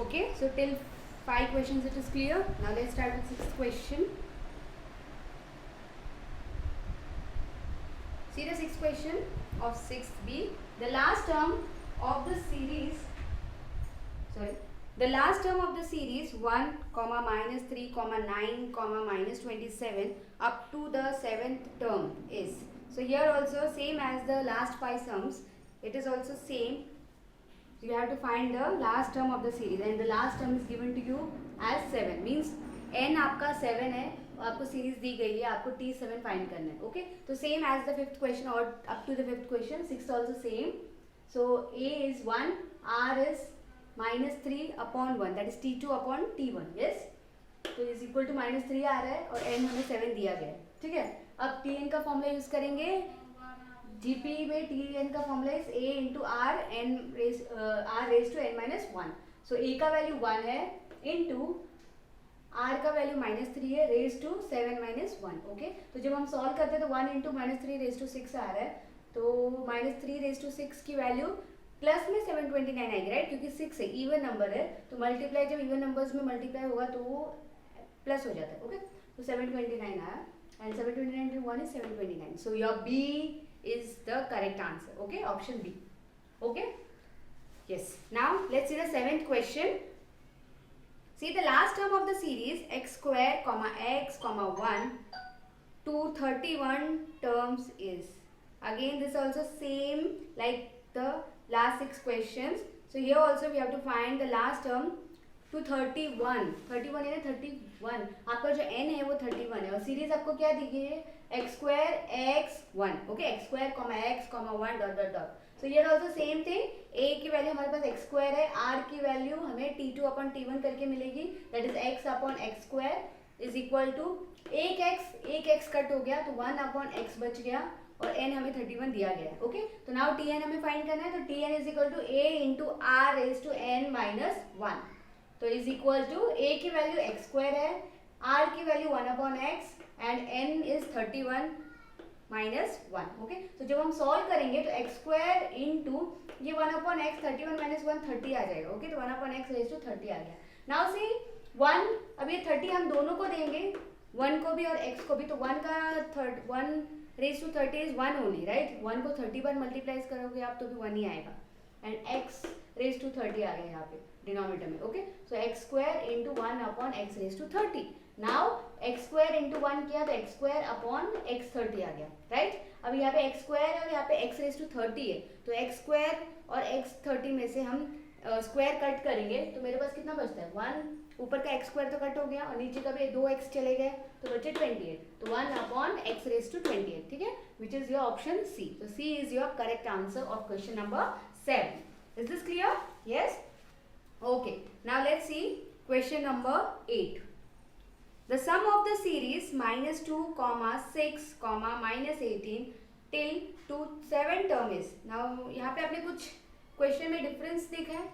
Okay, so till 5 questions it is clear. Now let's start with 6th question. See the 6th question of 6th B. The last term of the series, the last term of the series 1, minus 3, 9, minus 27 up to the 7th term is. So here also same as the last 5 sums, it is also same. So you have to find the last term of the series and the last term is given to you as 7. Means n आपका 7 है, आपको series दी गई है, आपको t7 find करना है. Okay, तो same as the 5th question और up to the 5th question. 6th also same. So a is 1, r is minus 3 upon 1, that is t2 upon t1. yes, तो इज इक्वल टू minus 3 आ रहा है और n हमें 7 दिया गया है. ठीक है, अब tn का फॉर्मूला यूज करेंगे. जीपी में tn का formula is a into are raise to n minus 1. So a का वैल्यू 1 है इंटू r का वैल्यू -3 है रेज टू 7 माइनस 1. ओके, तो जब हम सॉल्व करते हैं तो 1 इंटू -3 रेज टू 6 आ रहा है. तो -3 रेज टू 6 की वैल्यू प्लस में 729 आएगी, राइट, क्योंकि 6 है, इवन नंबर है, तो मल्टीप्लाई जब इवन नंबर्स में मल्टीप्लाई होगा तो वो प्लस हो जाता है. ओके, तो 729 आया and 729 into 1 is 729. So your B is the correct answer. Okay, option B. Okay, yes. Now let's see the 7th question. See the last term of the series x square comma x comma 1 to 31 terms is. Again this also same like the last 6 questions. So here also we have to find the last term to 31. 31 है ना, 31 आपका जो n है वो 31 है और series आपको क्या दी गई है x square x 1. Okay, x square comma x comma 1 dot dot dot. So here also same thing. a की वैल्यू हमारे पास x स्क्वायर है, r की वैल्यू हमें t2 अपॉन t1 करके मिलेगी, that is x upon x square is equal to एक x cut हो गया तो 1 अपॉन x बच गया और n हमें 31 दिया गया है. ओके, तो नाउ tn हमें फाइंड करना है, तो tn is equal to a into are raise to n minus 1. तो इज इक्वल टू a की वैल्यू x स्क्वायर है, r की value 1 upon x and n is 31 minus 1. Okay, तो जब हम सॉल्व करेंगे तो x स्क्वायर इंटू ये 1 अपॉन एक्स 31 माइनस 1 30 आ जाएगा. ओके, तो 1 अपॉन एक्स रेज टू 30 आ गया. नाउ सी 1, अब ये 30 हम दोनों को देंगे, 1 को भी और x को भी, तो 1 का 1 raise to 30 is 1 only, right. 1 को 30 बार मल्टीप्लाइज करोगे आप तो भी 1 ही आएगा एंड x रेज टू 30 आ गया यहाँ पे डिनोमिनेटर में. Okay, so x square into 1 upon X raise to 30. Now x square into 1 किया तो x स्क्वायर अपॉन x 30 आ गया, राइट. अब यहाँ पे x स्क्वायर और यहाँ पे x रेज टू 30 है, तो x स्क्वायर और x 30 में से हम स्क्वायर कट करेंगे तो मेरे पास कितना बचता है 1. ऊपर का x स्क्वायर तो कट हो गया और नीचे का भी 2x चले गए तो बचे 28. तो 1 अपॉन x रेज टू 28. ठीक है, विच इज योर ऑप्शन C. तो C is your correct answer of question number 7. Is this clear? Yes. Okay, now let's see question number 8. The sum of the series -2, 6, -18 till to 7 term is. Now यहाँ पे आपने कुछ question में difference देखा है.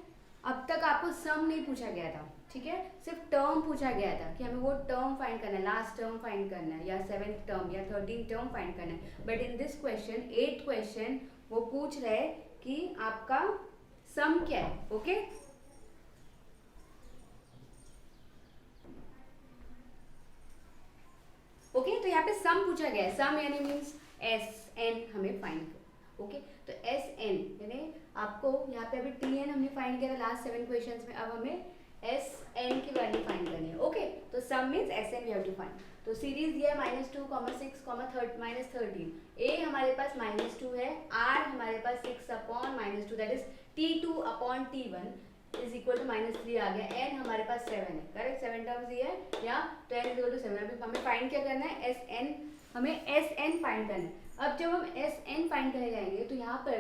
अब तक आपको सम नहीं पूछा गया था, ठीक है, सिर्फ टर्म पूछा गया था कि हमें वो टर्म फाइंड करना है, लास्ट टर्म फाइंड करना है या 7th टर्म या 13th टर्म फाइंड करना है. But in this question 8th question वो पूछ रहे कि आपका सम क्या है. ओके, ओके, तो यहाँ पे सम पूछा गया है. सम यानी मीन्स एस एन हमें फाइंड कर. ओके, तो एस एन यानी आपको यहाँ पे अभी टी एन हमने फाइंड किया लास्ट 7 क्वेश्चंस में, अब हमें एस एन की वैल्यू फाइंड करनी है. ओके, तो sum means S N we have to find. तो सीरीज दिया है -2, 6, -13. ए हमारे पास -2 है, आर हमारे पास 6 upon -2 that is t2 upon t1 is equal to -3 आ गया. n हमारे पास 7 है, करेक्ट, 7 टर्म्स दिए है या तो n इज इक्वल टू 7. अभी हमें फाइंड क्या करना है, एस एन, हमें एस एन फाइंड करना है. अब जब हम एस एन फाइंड करने जाएंगे तो यहाँ पर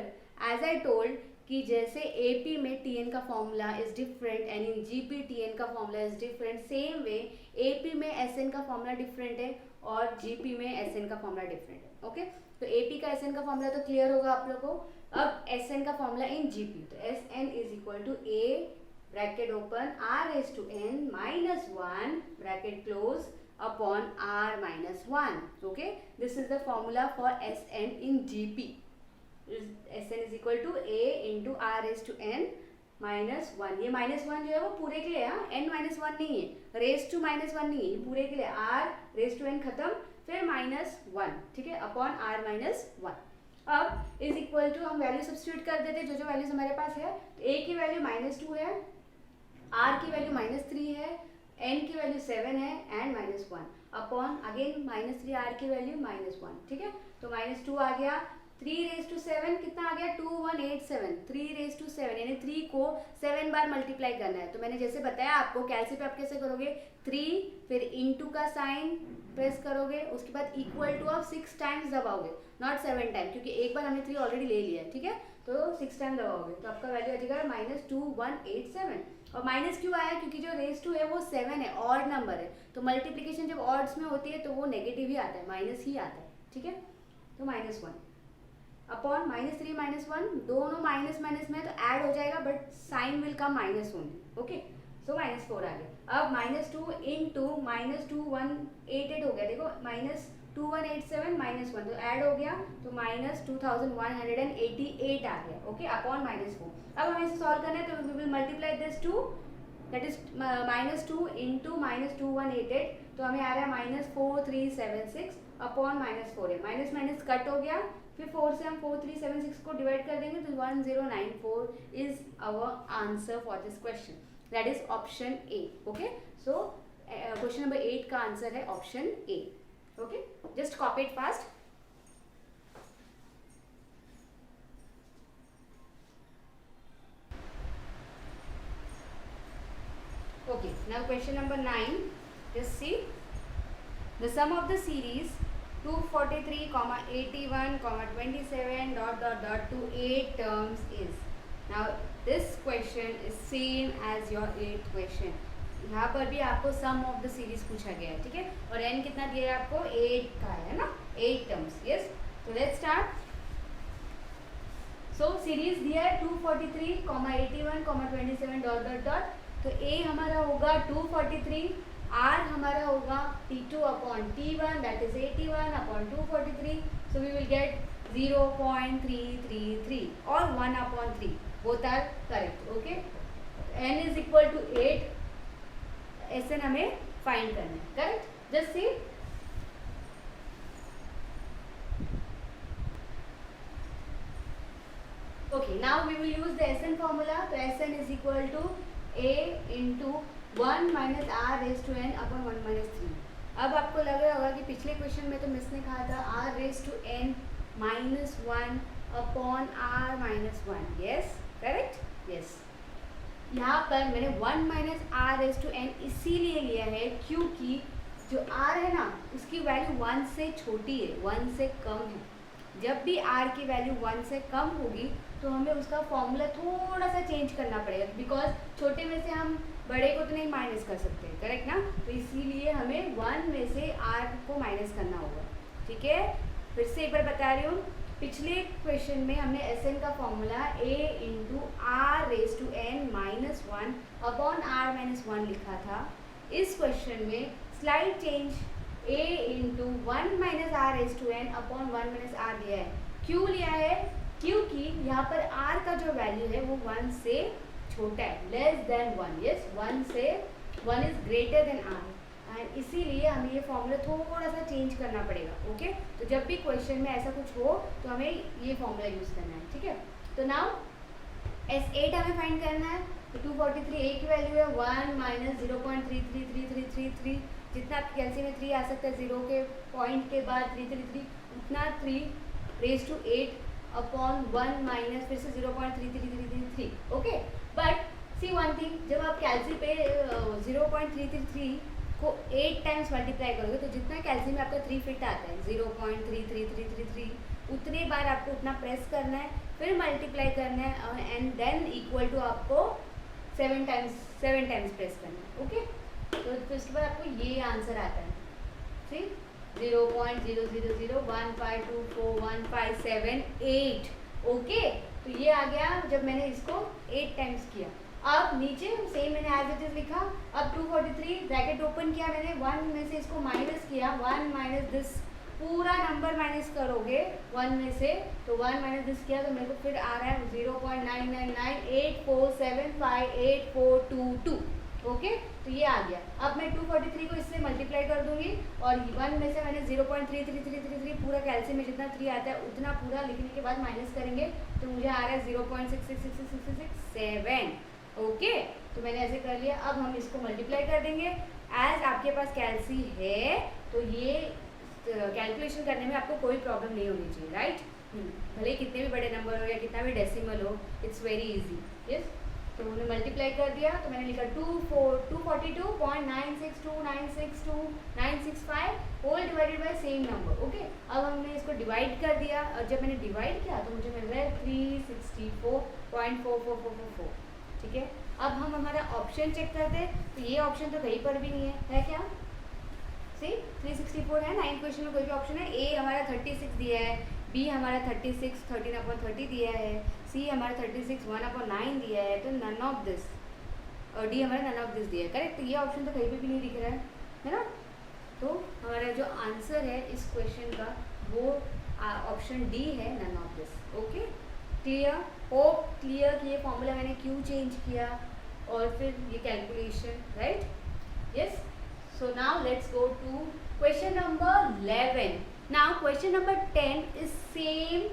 एज आई टोल्ड कि जैसे AP में TN का formula is different and in GP TN का formula is different, same way AP में SN का फॉर्मूला डिफरेंट है और GP में SN का फॉर्मूला डिफरेंट है. ओके, तो AP का SN का फॉर्मूला तो क्लियर होगा आप लोगों को. अब SN का फॉर्मूला इन GP, तो SN is equal to A bracket open r raise to n minus 1 bracket close upon r minus 1. Okay, this is the formula for Sn in GP. Sn is equal to a into r raised to n -1, ये -1 जो है वो पूरे के लिए है, n-1 नहीं है, रेस टू -1 नहीं है, ये पूरे के लिए r रेस टू n खत्म, फिर -1, ठीक है, अपॉन r -1। अब इज इक्वल टू हम वैल्यू सब्स्टिट्यूट कर देते, जो वैल्यूज हमारे पास है, तो a की वैल्यू -2 है, r की वैल्यू -3 है, n की वैल्यू 7 है एंड -1 अपॉन अगेन -3 r की वैल्यू -1, ठीक है, तो -2 आ गया, 3⁻7 कितना आ गया 2187, 3⁻7 यानी 3 को 7 बार मल्टीप्लाई करना है। तो मैंने जैसे बताया आपको, कैलसी पे आप कैसे करोगे, 3 फिर इनटू का साइन प्रेस करोगे, उसके बाद इक्वल टू आप 6 टाइम्स दबाओगे, नॉट 7 टाइम, क्योंकि एक बार हमने 3 ऑलरेडी ले लिया है, ठीक है, तो 6 टाइम दबाओगे तो आपका वैल्यू आ जाएगा -2187। और माइनस क्यों आया, क्योंकि जो रेस टू है वो 7 है, ऑड नंबर है, तो मल्टीप्लिकेशन जब ऑड्स में होती है तो वो नेगेटिव ही आता है, माइनस ही आता है, ठीक है, तो -1 अपॉन -3 -1 दोनों माइनस माइनस में तो ऐड हो जाएगा, but sign will come minus only, okay, so -4 आ गया। अब -2 इंटू -2188 हो गया, देखो -2187 -1 तो ऐड हो गया, तो -2188 आ गया, ओके, अपॉन -4। अब हमें इसे सॉल्व करना है, तो we will multiply this to, that is -2 into -2188, तो हमें आ रहा है -4376 अपॉन -4 है, माइनस माइनस कट हो गया, फिर 4 से हम 4376 को डिवाइड कर देंगे तो 1094 is our answer for this question, that is option A, okay, so question number 8 का आंसर है option A, okay, just copy it fast. Okay, now question number 9, just see the sum of the series 243, 81, 27 to 8 terms is. Now this question is same as your 8th question, यहाँ पर भी आपको सम of the series पूछा गया है, ठीक है, और n कितना दिया है आपको 8 का है ना, 8 टर्म्स, यस, तो लेट्स स्टार्ट। सो सीरीज दिया है 243, 81, 27 तो a हमारा होगा 243, r हमारा होगा t2 upon t1 that is 81 upon 243, so we will get 0.333 और 1 upon 3, both are correct, okay, n is equal to 8, Sn हमें फाइंड करना है, correct, just see okay, now we will use the Sn formula, तो Sn is equal to a into 1 minus r raised to n upon 1 minus 3। अब आपको लग रहा होगा कि पिछले क्वेश्चन में तो मिस ने कहा था r raised to n minus 1 upon r minus 1, yes, correct, yes, यहाँ पर मैंने 1 minus r raised to n इसीलिए लिया है क्योंकि जो r है ना उसकी वैल्यू 1 से छोटी है, 1 से कम है, जब भी r की वैल्यू 1 से कम होगी तो हमें उसका फॉर्मूला थोड़ा सा चेंज करना पड़ेगा, बिकॉज छोटे में से हम बड़े को तो नहीं माइनस कर सकते, करेक्ट ना, तो इसीलिए हमें 1 में से r को माइनस करना होगा, ठीक है। फिर से एक बार बता रही हूँ, पिछले क्वेश्चन में हमने Sn का formula a into are raise to n minus 1 upon r minus 1 लिखा था, इस क्वेश्चन में slight change a into 1 minus r raise to n upon 1 minus r लिया है। क्यों लिया है, क्योंकि यहाँ पर r का जो वैल्यू है वो 1 से छोटा है, लेस देन 1, यस, 1 से 1 is greater than r, and इसीलिए हमें ये फॉर्मूला थोड़ा सा चेंज करना पड़ेगा, ओके। तो जब भी क्वेश्चन में ऐसा कुछ हो तो हमें ये फॉर्मूला यूज़ करना है, ठीक है। तो नाउ S8 हमें फाइंड करना है, तो 243 a की वैल्यू है 1 माइनस 0.333333, जितना आपकी कैलसी में 3 आ सकता है, 0 के पॉइंट के बाद 333 उतना 3 रेज टू 8 अपॉन 1 माइनस फिर से 0.33333, okay. But see one thing, जब आप कैलसी पे 0.333 को 8 टाइम्स मल्टीप्लाई करोगे तो जितना कैलसी में आपका 3 फिट आता है 0.33333, उतने बार आपको उतना प्रेस करना है, फिर मल्टीप्लाई करना है, एंड देन इक्वल टू आपको 7 टाइम्स प्रेस करना है, ओके। तो फर्स्ट बार आपको ये आंसर आता है, ठीक, 0.0001524157 ओके। तो ये आ गया जब मैंने इसको 8 टाइम्स किया। अब नीचे सेम मैंने एज इट इज लिखा, अब 243 ब्रैकेट ओपन किया मैंने, 1 में से इसको माइनस किया, 1 माइनस दिस पूरा नंबर माइनस करोगे 1 में से, तो 1 माइनस दिस किया तो मेरे को फिर आ रहा है 0.9998475842 ओके। तो ये आ गया। अब मैं 243 को इससे मल्टीप्लाई कर दूंगी और 1 में से मैंने 0.33333 पूरा कैल्शियम में जितना 3 आता है उतना पूरा लिखने के बाद माइनस करेंगे तो मुझे आ रहा है 0.666667 ओके। तो मैंने ऐसे कर लिया। अब हम इसको मल्टीप्लाई कर देंगे। एज आपके पास कैल्सी है तो ये कैलकुलेशन करने में आपको कोई प्रॉब्लम नहीं होनी चाहिए, राइट। भले कितने भी बड़े नंबर हो या कितना भी डेसिमल हो, इट्स वेरी इजी। यस, तो उन्हें मल्टीप्लाई कर दिया तो मैंने लिखा 242.962962965965 whole divided by same number okay. अब हमने इसको डिवाइड कर दिया और जब मैंने डिवाइड किया तो मुझे मिल रहा है 364.4444 ठीक है। अब हम हमारा ऑप्शन चेक करते हैं तो ये ऑप्शन तो कहीं पर भी नहीं है क्या? सी 364 है, 9 क्वेश्चन में कोई भी ऑप्शन है। ए हमारा 36 दिया है, बी हमारा 36 13/30 दिया है, सी हमारा 36 1/9 दिया है, तो नन ऑफ दिस, और डी हमारा नन ऑफ दिस दिया है करेक्ट। तो ये ऑप्शन तो कहीं पे भी नहीं दिख रहा है ना। तो हमारा जो आंसर है इस क्वेश्चन का वो ऑप्शन डी है, none of this okay. Clear? Hope clear कि ये फॉर्मूला मैंने क्यों चेंज किया और फिर ये calculation, right. Yes, so now let's go to question number 11. now question number 10 is same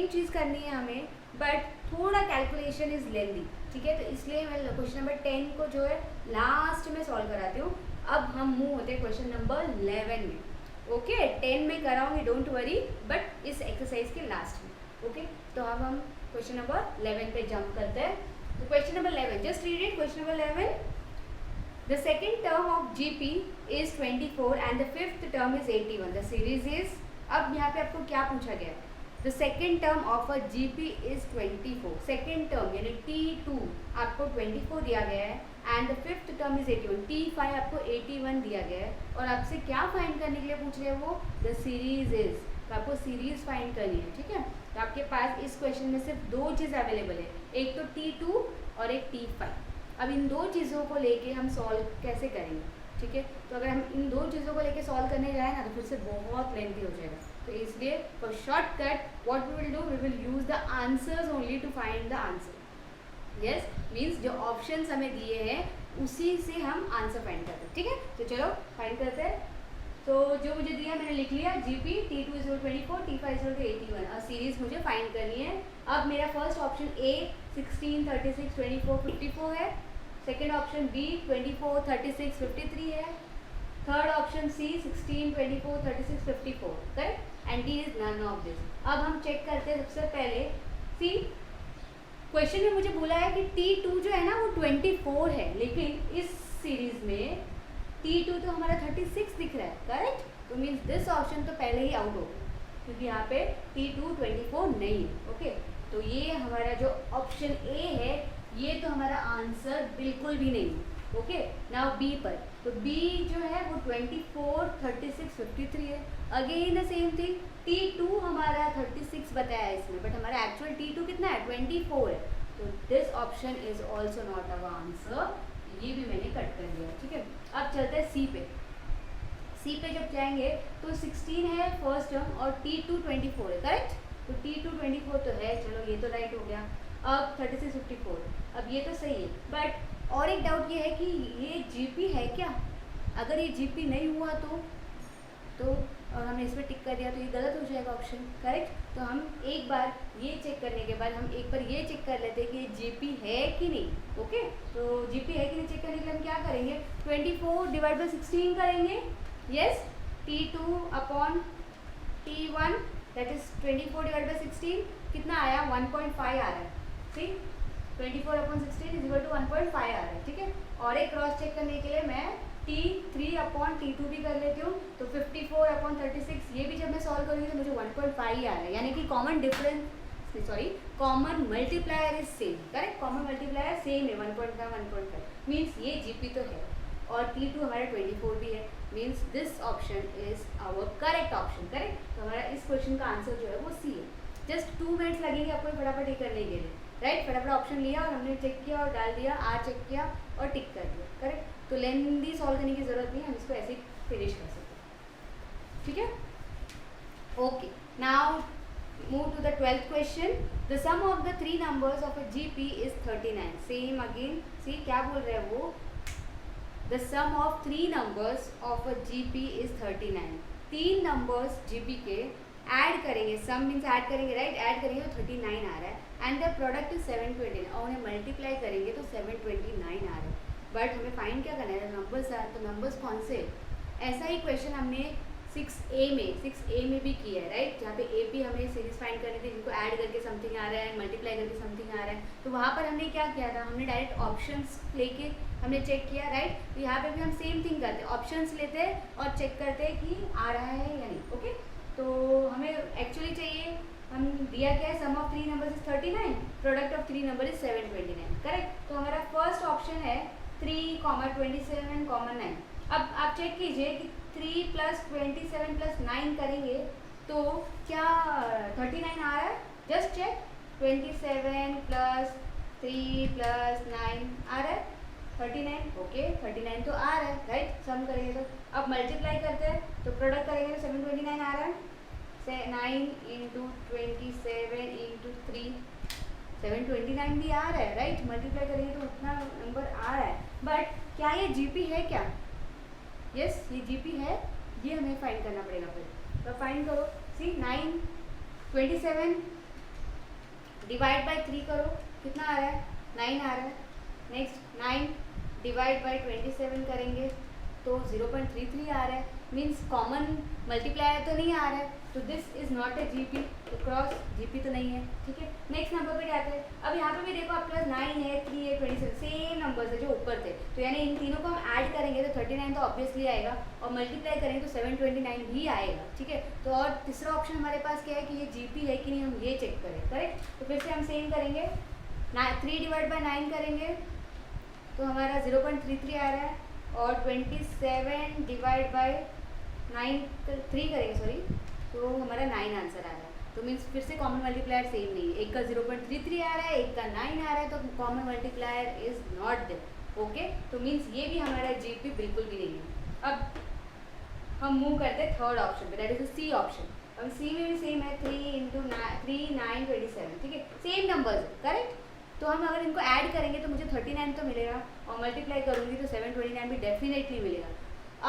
चीज़ करनी है हमें, बट थोड़ा कैलकुलेशन इज लेंदी ठीक है। तो इसलिए मैं क्वेश्चन नंबर 10 को जो है लास्ट में सॉल्व कराती हूँ। अब हम मूव होते हैं क्वेश्चन नंबर 11 में ओके। 10 में कराऊंगी, डोंट वरी, बट इस एक्सरसाइज के लास्ट में ओके। तो अब हम क्वेश्चन नंबर 11 पे जंप करते हैं। तो question number 11, just read it. Question number 11, the second term of GP is 24 and the fifth term is 81. The series is, अब यहाँ पे आपको क्या पूछा गया है? The second term of a GP is 24. Second term यानी T2 आपको 24 दिया गया है and the fifth term is 81. T5 आपको 81 दिया गया है और आपसे क्या फाइंड करने के लिए पूछ रहे हैं वो? The series is, तो आपको सीरीज फाइंड करनी है ठीक है। तो आपके पास इस क्वेश्चन में सिर्फ दो चीज़ अवेलेबल है, एक तो T2 और एक T5। अब इन दो चीज़ों को लेके हम सॉल्व कैसे करेंगे ठीक है। तो अगर हम इन दो चीज़ों को लेके सॉल्व करने जाए ना तो फिर से बहुत लेंथी हो जाएगा। तो इसलिए for shortcut what we will do, we will use the answers only to find the answer. Yes, means जो ऑप्शंस हमें दिए हैं उसी से हम आंसर फाइंड करते हैं ठीक है। तो चलो फाइंड करते हैं। तो जो मुझे दिया मैंने लिख लिया, GP T2 is 24, T5 is 81 और सीरीज मुझे फाइंड करनी है। अब मेरा फर्स्ट ऑप्शन A 16 36 24 54 है, सेकेंड ऑप्शन B 24 36 53 है, third option C 16 24 36 54 correct, and D is none of this. अब हम चेक करते हैं। सबसे पहले सी क्वेश्चन में मुझे बोला है कि T2 जो है ना वो 24 है, लेकिन इस सीरीज में T2 तो हमारा 36 दिख रहा है करेक्ट। तो मीन्स दिस ऑप्शन तो पहले ही आउट हो गया क्योंकि यहाँ पे T2 24 नहीं है ओके। तो ये हमारा जो ऑप्शन ए है ये तो हमारा आंसर बिल्कुल भी नहीं है ओके। नाउ बी पर, तो बी जो है वो 24 36 53 है, again the same thing. T2 हमारा 36 बताया है इसमें, बट हमारा एक्चुअल T2 कितना है 24 है। तो this option is also not our answer, ये भी मैंने कट कर दिया ठीक है। अब चलते हैं सी पे। सी पे जब जाएंगे तो 16 है फर्स्ट टर्म और T2 24 है करेक्ट। तो T2 24 तो है, चलो ये तो राइट हो गया। अब 36 54, अब ये तो सही है, बट और एक डाउट ये है कि ये GP है क्या? अगर ये GP नहीं हुआ तो और हमने इसमें टिक कर दिया तो ये गलत हो जाएगा ऑप्शन करेक्ट। तो हम एक बार ये चेक करने के बाद हम एक बार ये चेक कर लेते हैं कि ये GP है कि नहीं ओके। तो GP है कि नहीं चेक करने के लिए हम क्या करेंगे, 24 डिवाइड बाई 16 करेंगे। Yes, T2 upon T1 that is 24 divide by 16 कितना आया 1.5 आ रहा है ठीक। 24 अपॉन 16 इज इक्वल टू 1.5 आ रहा है ठीक है। और एक क्रॉस चेक करने के लिए मैं T3 अपॉन T2 भी कर लेती हूँ। तो 54 अपॉन 36 ये भी जब मैं सॉल्व करूँगी तो मुझे 1.5 ही आ रहा है, यानी कि common difference common multiplier is same correct. Common multiplier same है 1.5 1.5 मीन्स ये GP तो है। और T2 हमारा 24 भी है, means this option is our correct option correct. तो हमारा इस क्वेश्चन का आंसर जो है वो सी है। जस्ट 2 मिनट्स लगेंगे आपको फटाफट ये करने के लिए राइट। फटाफट ऑप्शन लिया और हमने चेक किया और डाल दिया, आर चेक किया और टिक कर दिया करेक्ट। तो लेंदी सॉल्व करने की ज़रूरत नहीं है, हम इसको ऐसे ही फिनिश कर सकते हैं ठीक है। Okay, now move to the 12th question. The sum of the three numbers of a GP is 39. Same again. See क्या बोल रहे हैं वो? The sum of three numbers of a GP is 39. तीन numbers GP के add करेंगे, sum means add करेंगे, right? Add करेंगे तो 39 आ रहा है, and the product is 729 और उन्हें मल्टीप्लाई करेंगे तो 729 आ रहा है. बट हमें फाइंड क्या करना है? नंबर्स है, तो नंबर्स कौन से? ऐसा ही क्वेश्चन हमने 6A में भी किया है, राइट? जहाँ पे AP हमें सीरीज फाइंड करनी थी, जिनको ऐड करके समथिंग आ रहा है, मल्टीप्लाई करके समथिंग आ रहा है. तो वहाँ पर हमने क्या किया था? हमने डायरेक्ट ऑप्शंस लेके हमने चेक किया, राइट? तो यहाँ पे भी हम सेम थिंग करते हैं, ऑप्शंस लेते हैं और चेक करते हैं कि आ रहा है या नहीं. ओके, तो हमें एक्चुअली चाहिए, हम दिया क्या है? Sum of three number is 39, product of three number is 729. Correct? तो हमारा फर्स्ट ऑप्शन है 3, 27, 9. अब आप चेक कीजिए कि 3 + 27 + 9 करेंगे तो क्या 39 आ रहा है? Just check. 27 + 3 + 9 आ रहा है 39. ओके, 39 तो आ रहा है, राइट? सम करेंगे तो. अब मल्टीप्लाई करते हैं तो प्रोडक्ट करेंगे तो 729 आ रहा है. 9 × 27 × 3 729 भी आ रहा है, राइट? मल्टीप्लाई करेंगे तो उतना नंबर आ रहा है. बट क्या ये GP है क्या? यस, ये GP है. ये हमें फाइंड करना पड़ेगा. फिर तो फाइंड करो. सी 9 27 डिवाइड बाय 3 करो, कितना आ रहा है? 9 आ रहा है. नेक्स्ट 9 डिवाइड बाय 27 करेंगे तो 0.33 आ रहा है. मीन्स कॉमन मल्टीप्लायर तो नहीं आ रहा है, तो this is not a GP. तो क्रॉस GP तो नहीं है. ठीक है, नेक्स्ट नंबर पे जाते हैं. अब यहाँ पे भी देखो, आप +9 है, 3 है, 27 सेम नंबर्स है जो ऊपर थे. तो यानी इन तीनों को हम ऐड करेंगे तो 39 तो ऑब्वियसली आएगा, और मल्टीप्लाई करेंगे तो 729 भी आएगा. ठीक है, तो और तीसरा ऑप्शन हमारे पास क्या है कि ये GP है कि नहीं, हम ये चेक करें. करेक्ट? तो फिर से हम सेम करेंगे. 3 डिवाइड बाय 9 करेंगे तो हमारा 0.33 आ रहा है, और 27 डिवाइड बाय 3 करेंगे, सॉरी, तो हमारा 9 आंसर आ रहा है. तो मीन्स फिर से कॉमन मल्टीप्लायर सेम नहीं है. एक का 0.33 आ रहा है, एक का 9 आ रहा है, तो common multiplier is not there. Okay, तो मीन्स ये भी हमारा GP बिल्कुल भी नहीं है. अब हम मूव करते हैं थर्ड ऑप्शन पे, that is the C option. अब C में भी सेम है, 3 × 3 9 27. ठीक है, सेम नंबर्स है. करेक्ट? तो हम अगर इनको ऐड करेंगे तो मुझे 39 तो मिलेगा, और मल्टीप्लाई करूँगी तो 729 भी डेफिनेटली मिलेगा.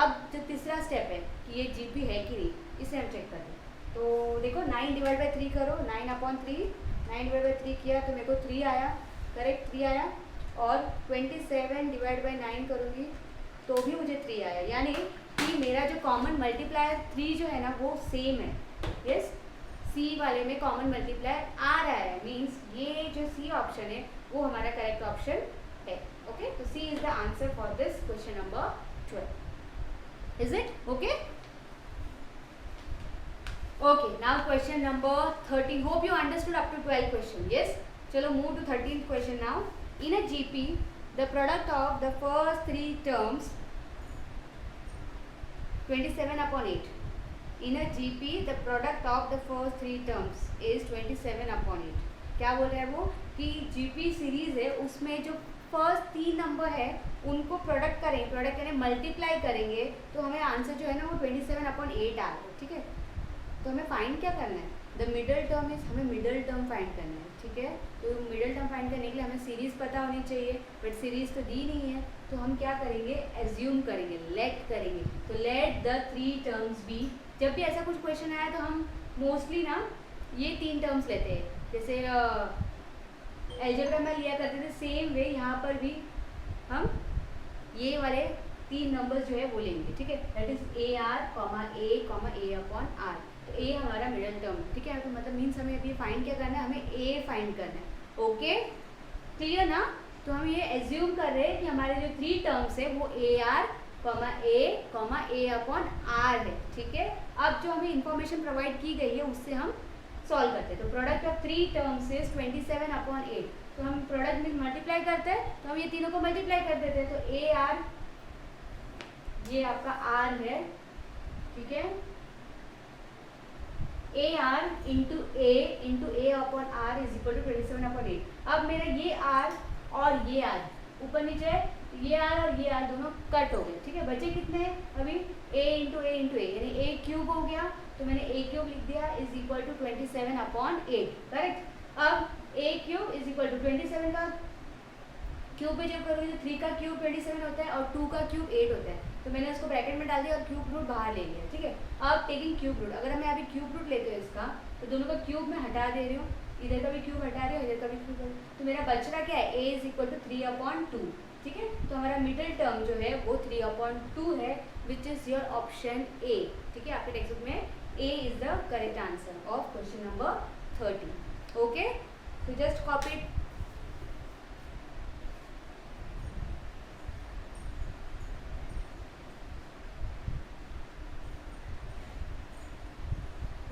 अब जो तीसरा स्टेप है कि ये GP है कि नहीं, इसे हम चेक करते हैं. तो देखो 9 डिवाइड बाय 3 करो, 9/3. 9 डिवाइड बाय 3 किया तो मेरे को 3 आया. करेक्ट, 3 आया. और 27 डिवाइड बाय 9 करूँगी तो भी मुझे 3 आया. यानी कि मेरा जो कॉमन मल्टीप्लायर 3 जो है ना, वो सेम है. यस, C वाले में कॉमन मल्टीप्लायर आ रहा है. मीन्स ये जो C ऑप्शन है वो हमारा करेक्ट ऑप्शन है. ओके, तो C is the answer for this question number 12. Is it okay? Okay, now question number 13. Hope you understood up to 12 question. Yes? Chalo, move to 13th question now. In a GP, the product of the first three terms 27/8. In a GP, the product of the first three terms is 27/8. क्या बोल रहे हैं वो कि GP series है, उसमें जो first 3 number है उनको प्रोडक्ट करें मल्टीप्लाई करेंगे तो हमें आंसर जो है ना वो 27/8 आ रहा है. ठीक है, तो हमें फाइंड क्या करना है? द मिडल टर्म इज, हमें मिडल टर्म फाइंड करना है. ठीक है, तो मिडल टर्म फाइंड करने के लिए हमें सीरीज पता होनी चाहिए, बट सीरीज तो दी नहीं है. तो हम क्या करेंगे? एज्यूम करेंगे, लेट करेंगे. तो लेट द 3 टर्म्स बी. जब भी ऐसा कुछ क्वेश्चन आया तो हम मोस्टली ना ये 3 टर्म्स लेते हैं. जैसे अलजेब्रा में लिया करते थे, सेम वे यहाँ पर भी हम ये वाले 3 नंबर्स जो है वो लेंगे. ठीक है, दैट इज AR, A/A/R. तो A हमारा मिडल टर्म. ठीक है, तो मतलब मीन्स हमें अभी फाइंड क्या करना है? हमें A फाइंड करना है. ओके, क्लियर ना? तो हम ये एज्यूम कर रहे हैं कि हमारे जो 3 टर्म्स है वो AR, A/A/R है. ठीक है, अब जो हमें इंफॉर्मेशन प्रोवाइड की गई है उससे हम सॉल्व करते हैं. तो प्रोडक्ट ऑफ 3 टर्म्स इज 27/8. तो हम प्रोडक्ट में मल्टीप्लाई करते हैं तो हम ये तीनों को मल्टीप्लाई कर देते हैं. तो AR, ये आपका R है. ठीक है, AR × A/R is equal to 27/8. अब मेरा ये R और ये R ऊपर नीचे है, ये R और ये R दोनों कट हो गए. ठीक है, बचे कितने हैं अभी? A × A × A, यानी A³ हो गया तो मैंने a क्यूब लिख दिया is equal to 27 upon 8, correct. अब a cube is equal to 27 का क्यूब में जब करोगे तो 3 का क्यूब 27 होता है और 2 का क्यूब 8 होता है, तो मैंने उसको ब्रैकेट में डाल दिया और क्यूब रूट बाहर ले लिया, ठीक है। अब टेकिंग क्यूब रूट, अगर मैं अभी क्यूब रूट लेते हो इसका तो दोनों का क्यूब मैं हटा दे रही हूँ, इधर का भी क्यूब हटा रही हूँ, इधर का भी क्यूब, तो मेरा बच रहा क्या है, a इज इक्वल टू 3/2, ठीक है। तो हमारा मिडिल टर्म जो है वो 3/2 है, विच इज योर ऑप्शन ए, ठीक है। आपके टेक्स्ट बुक में a is the correct answer of question number 30, okay. So just copy it.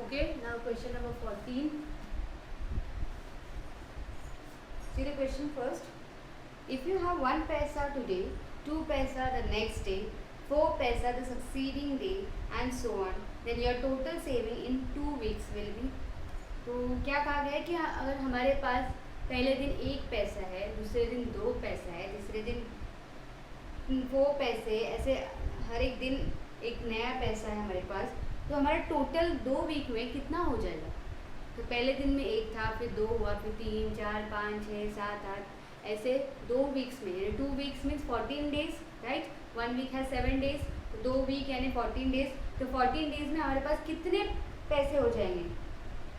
Okay, now question number 14. See the question first. If you have 1 paisa today, 2 paisa the next day, 4 paisa the succeeding day, and so on, then your total saving in 2 weeks will be. तो क्या कहा गया है कि अगर हमारे पास पहले दिन 1 पैसा है, दूसरे दिन 2 पैसा है, तीसरे दिन 4 पैसे, ऐसे हर एक दिन एक नया पैसा है हमारे पास, तो हमारा टोटल 2 वीक में कितना हो जाएगा। तो पहले दिन में 1 था, फिर 2 हुआ, फिर 3, 4, 5, 6, 7, 8, ऐसे 2 वीक्स में, यानी 2 weeks means 14 days, right. 1 week है 7 डेज, तो 2 वीक यानी 14 डेज, तो 14 डेज में हमारे पास कितने पैसे हो जाएंगे।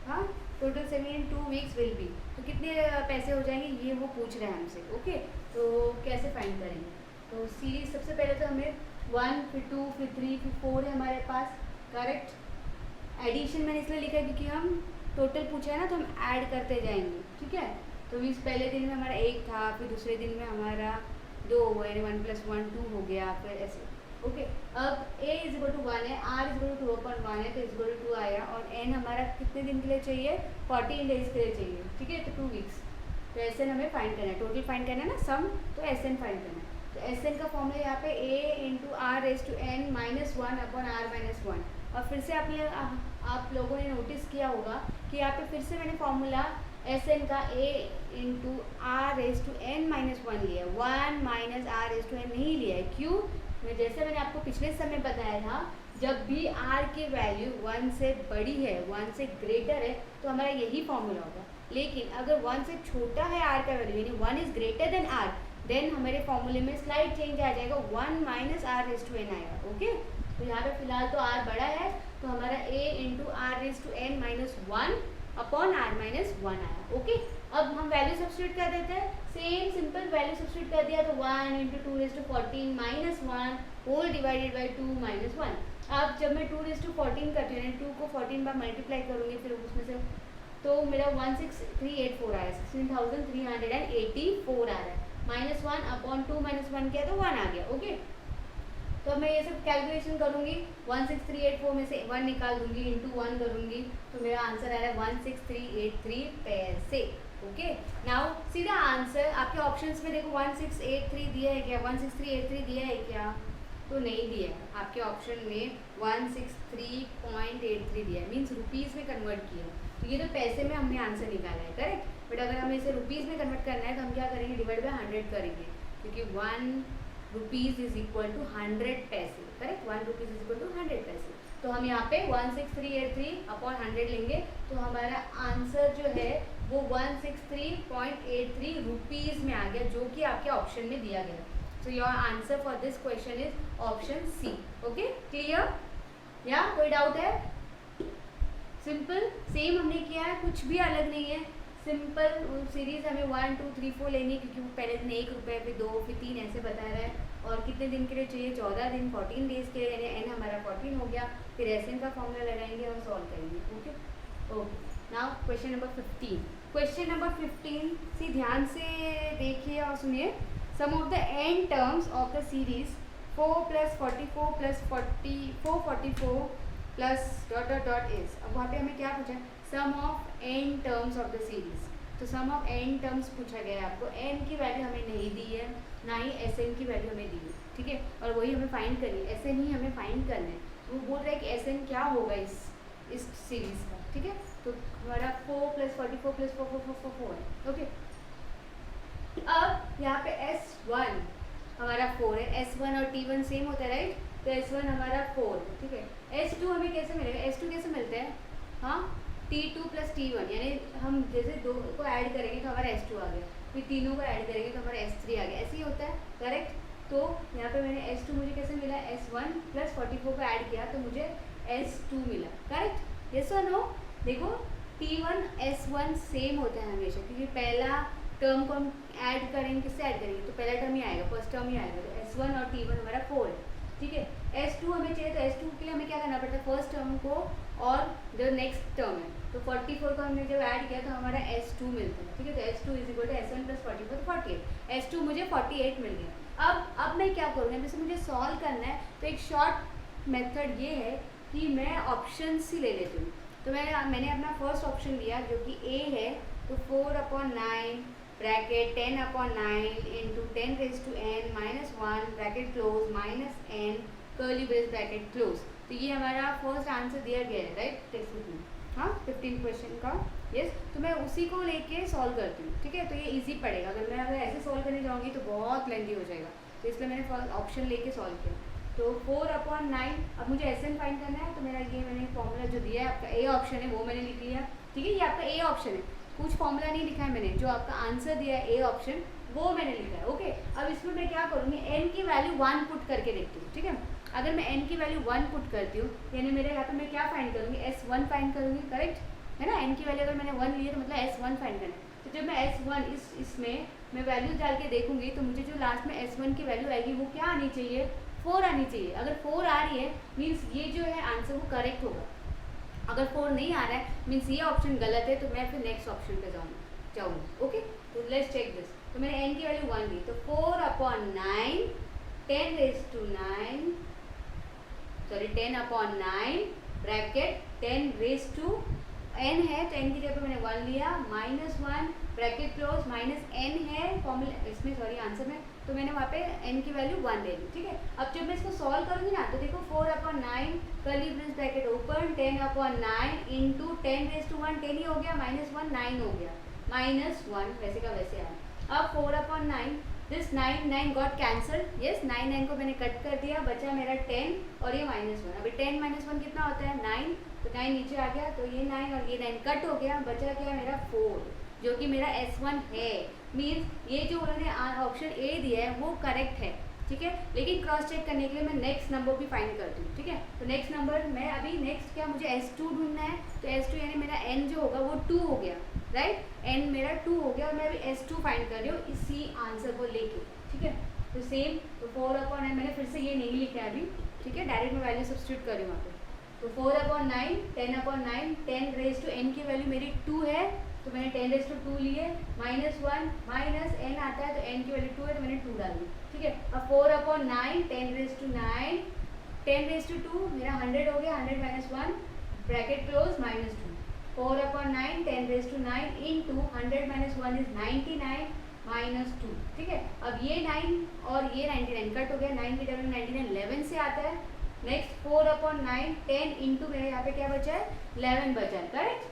हाँ, total saving in 2 weeks will be, तो कितने पैसे हो जाएंगे ये वो पूछ रहे हैं हमसे, ओके। तो कैसे फाइंड करेंगे, तो सीरीज सबसे पहले तो हमें 1, फिर 2, फिर 3, फिर 4 है हमारे पास, करेक्ट। एडिशन मैंने इसलिए लिखा है क्योंकि हम टोटल पूछा है ना, तो हम ऐड करते जाएंगे, ठीक है। तो मीन्स पहले दिन में हमारा 1 था, फिर दूसरे दिन में हमारा 2 हुआ, यानी 1 + 1 2 हो गया, फिर ऐसे, ओके। अब a इज इक्वल टू 1 है, r इज इक्वल टू 2/1 है, तो इज इक्वल टू 2 आया, और n हमारा कितने दिन के लिए चाहिए, 14 डेज के लिए चाहिए, ठीक है। तो 2 वीक्स, तो एस एन हमें फाइंड करना है, टोटल फाइंड करना है ना, सम, तो एस एन फाइंड करना है। तो एस एन का फॉर्मूला यहाँ पे a × r⁻n -1/r-1, और फिर से आप लोगों ने नोटिस किया होगा कि यहाँ पे फिर से मैंने फॉर्मूला एस एन का a × r⁻n-1 लिया है, 1 - r⁻n नहीं लिया है, क्यों। जैसे मैंने आपको पिछले समय बताया था, जब भी r की वैल्यू 1 से बड़ी है, 1 से ग्रेटर है, तो हमारा यही फॉर्मूला होगा। लेकिन अगर 1 से छोटा है r का वैल्यू, यानी 1 is greater than r, then हमारे फॉर्मूले में स्लाइड चेंज आ जाएगा, 1 - r⁻n आएगा, ओके। तो यहाँ पे फिलहाल तो r बड़ा है, तो हमारा a × r⁻n-1 अपॉन r-1 आया, ओके। अब हम वैल्यू सब्स्टिट्यूट कर देते हैं, सेम सिंपल वैल्यू सब्स्टिट्यूट कर दिया, तो 1 × 2⁻14 -1 होल डिवाइडेड बाई 2 - 1। अब जब मैं 2⁻14 करती हूँ, यानी 2 को 14 बार मल्टीप्लाई करूँगी, फिर उसमें से तो मेरा 16384 आया, 16384 आ रहा है, -1 अपॉन 2 - 1 किया तो 1 आ गया, ओके। तो मैं ये सब कैलकुलेशन करूँगी, 16384 में से 1 निकाल दूंगी, इंटू 1 करूँगी, तो मेरा आंसर आ रहा है 16383 पैसे, okay. Now see the answer. आपके ऑप्शंस में देखो 1683 दिया है क्या, 16383 दिया है क्या, तो नहीं दिया है। आपके ऑप्शन में 163.83 दिया है, मीन्स रुपीज़ में कन्वर्ट किया है, तो ये तो पैसे में हमने आंसर निकाला है, करेक्ट। बट अगर हमें इसे रुपीज़ में कन्वर्ट करना है तो हम क्या करेंगे, डिवाइड बाय 100 करेंगे, क्योंकि 1 रुपीज़ इज इक्वल टू 100 पैसे, correct. 1 rupees is equal to 100 पैसे, तो हम यहाँ पे 16383 अपॉन 100 लेंगे, तो हमारा आंसर जो है वो 163.83 रुपीज़ में आ गया, जो कि आपके ऑप्शन में दिया गया। So your answer for this question is option C, okay. Clear, या कोई डाउट है। सिंपल सेम हमने किया है, कुछ भी अलग नहीं है, सिंपल सीरीज हमें 1 2 3 4 लेनी है, क्योंकि वो पहले दिन 1 रुपये, फिर 2, फिर 3 ऐसे बता रहा है, और कितने दिन के लिए चाहिए, 14 दिन, 14 डेज के लिए, यानी एन हमारा 14 हो गया। फिर एस एन का फॉर्मूला लगाएंगे और सॉल्व करेंगे, okay. Okay, now question number 15। Question number 15 C ध्यान से देखिए और सुनिए। Sum of the N terms of the series 4 + 44 + 444 plus ... is. अब वहाँ पे हमें क्या पूछा है, sum of N terms of the series. तो सम ऑफ एन टर्म्स पूछा गया है आपको, एन की वैल्यू हमें नहीं दी है, ना ही एस एन की वैल्यू हमें दी है, ठीक है। और वही हमें फाइंड करनी है, एस एन ही हमें फाइंड करना है। वो बोल रहा है कि एस एन क्या होगा इस सीरीज का, ठीक है। तो हमारा 4 + 44 + 4 है, ओके। अब यहाँ पे S1 हमारा 4 है, S1 और T1 सेम होता है, राइट। तो S1 हमारा 4, ठीक है। S2 हमें कैसे मिलेगा, S2 कैसे मिलते हैं, हाँ T2 प्लस T1, यानी हम जैसे दो को ऐड करेंगे तो हमारा S2 आ गया, फिर तीनों को ऐड करेंगे तो हमारा S3 आ गया, ऐसे ही होता है, करेक्ट। तो यहाँ पे मैंने S2 मुझे कैसे मिला, S1 प्लस 44 को ऐड किया तो मुझे S2 मिला, करेक्ट। यस और नो। देखो T1 S1 सेम होता है हमेशा, क्योंकि पहला टर्म को हम ऐड करेंगे, किससे ऐड करेंगे, तो पहला टर्म ही आएगा, फर्स्ट टर्म ही आएगा, तो S1 और T1 हमारा 4 है, ठीक है। S2 हमें चाहिए, तो S2 के लिए हमें क्या करना पड़ता है, फर्स्ट टर्म को और जो नेक्स्ट टर्म है, तो 44 को हमने जब ऐड किया तो हमारा S2 मिलता है, ठीक है। तो S2 is equal to S1 plus 44 तो 48, S2 मुझे 48 मिल गया। अब मैं क्या करूँगी, जैसे मुझे सॉल्व करना है तो एक शॉर्ट मेथड ये है कि मैं ऑप्शन ही ले लेती हूँ। तो मैंने अपना फर्स्ट ऑप्शन लिया जो कि A है, तो 4/9 bracket 10/9 into 10⁻n minus 1 bracket close minus n curly brace bracket close. तो ये हमारा फर्स्ट आंसर दिया गया है, राइट, टेक्स्ट बुक में, हाँ 15 क्वेश्चन का, यस। तो मैं उसी को लेके सॉल्व करती हूँ, ठीक है। तो ये इजी पड़ेगा, अगर ऐसे सॉल्व करने जाऊँगी तो बहुत लेंदी हो जाएगा, तो इसलिए मैंने फर्स्ट ऑप्शन लेके सॉल्व किया। तो 4/9, अब मुझे SN फाइंड करना है, तो मेरा ये मैंने फॉर्मूला जो दिया है, आपका A ऑप्शन है वो मैंने लिख लिया, ठीक है। ये आपका A ऑप्शन है, कुछ फॉर्मूला नहीं लिखा है मैंने, जो आपका आंसर दिया है A ऑप्शन वो मैंने लिखा है, ओके। अब इसमें मैं क्या करूँगी, n की वैल्यू 1 पुट करके देखती हूँ, ठीक है। अगर मैं n की वैल्यू 1 पुट करती हूँ, यानी मेरे यहाँ पे मैं क्या फाइंड करूँगी, S1 फाइंड करूँगी, करेक्ट है ना। n की वैल्यू अगर मैंने 1 ली है तो मतलब S1 फाइंड करना है। तो जब मैं S1 इसमें मैं वैल्यूज डाल के देखूंगी तो मुझे जो लास्ट में S1 की वैल्यू आएगी वो क्या आनी चाहिए, 4 आनी चाहिए। अगर 4 आ रही है मीन्स ये जो है आंसर वो करेक्ट होगा, अगर 4 नहीं आ रहा है मीन्स ये ऑप्शन गलत है, तो मैं फिर नेक्स्ट ऑप्शन पे जाऊँगी, ओके। तो लेट्स चेक दिस। तो मैंने n की वैल्यू 1 ली, तो 4/9 10/9 ब्रैकेट 10⁻n है, तो n की जगह मैंने 1 लिया, minus 1 bracket close minus n है फॉर्मूला इसमें, सॉरी आंसर में, तो मैंने वहाँ पे n की वैल्यू 1 ले ली, ठीक है। अब जब मैं इसको सॉल्व करूँगी ना, तो देखो 4/9 curly brace bracket open 10/9 into 10⁻1 10 ही हो गया, माइनस 1 9 हो गया, माइनस 1 वैसे का वैसे आया। अब 4/9 दिस 9 गॉट कैंसल, यस 9 को मैंने कट कर दिया, बचा मेरा 10 और ये -1। अभी 10 - 1 कितना होता है 9, तो 9 नीचे आ गया, तो ये 9 और ये 9 कट हो गया, बचा क्या मेरा 4 जो कि मेरा S1 है। मीन्स ये जो उन्होंने ऑप्शन A दिया है वो करेक्ट है, ठीक है। लेकिन क्रॉस चेक करने के लिए मैं नेक्स्ट नंबर भी फाइंड करती हूँ, ठीक है। तो नेक्स्ट नंबर मैं अभी नेक्स्ट क्या मुझे S2 ढूंढना है, तो S2 यानी मेरा n जो होगा वो 2 हो गया, राइट, n मेरा 2 हो गया और मैं अभी S2 फाइंड कर रही हूँ इसी आंसर को लेके, ठीक है। तो सेम, तो 4/9 मैंने फिर से ये नहीं लिखा है अभी, ठीक है, डायरेक्ट मैं वैल्यू सब्स्टिट्यूट कर रही हूँ वहाँ पे। तो 4/9 10/9 10⁻n की वैल्यू मेरी 2 है, तो मैंने 10⁻2 लिए, -1 माइनस n आता है, तो n की वैल्यू 2 है तो मैंने 2 डाल दी, ठीक है। अब 4/9 10⁻9 10⁻2 मेरा 100 हो गया, 100 - 1 ब्रैकेट क्लोज -2, 4/9 10⁻9 इंटू 100 - 1 इज 99 -2, ठीक है। अब ये 9 और ये 99 कट हो गया, 9 की जगह 99 11 से आता है। नेक्स्ट 4/9 10 इंटू मेरे यहाँ पे क्या बचा है 11 बचा है, करेक्ट।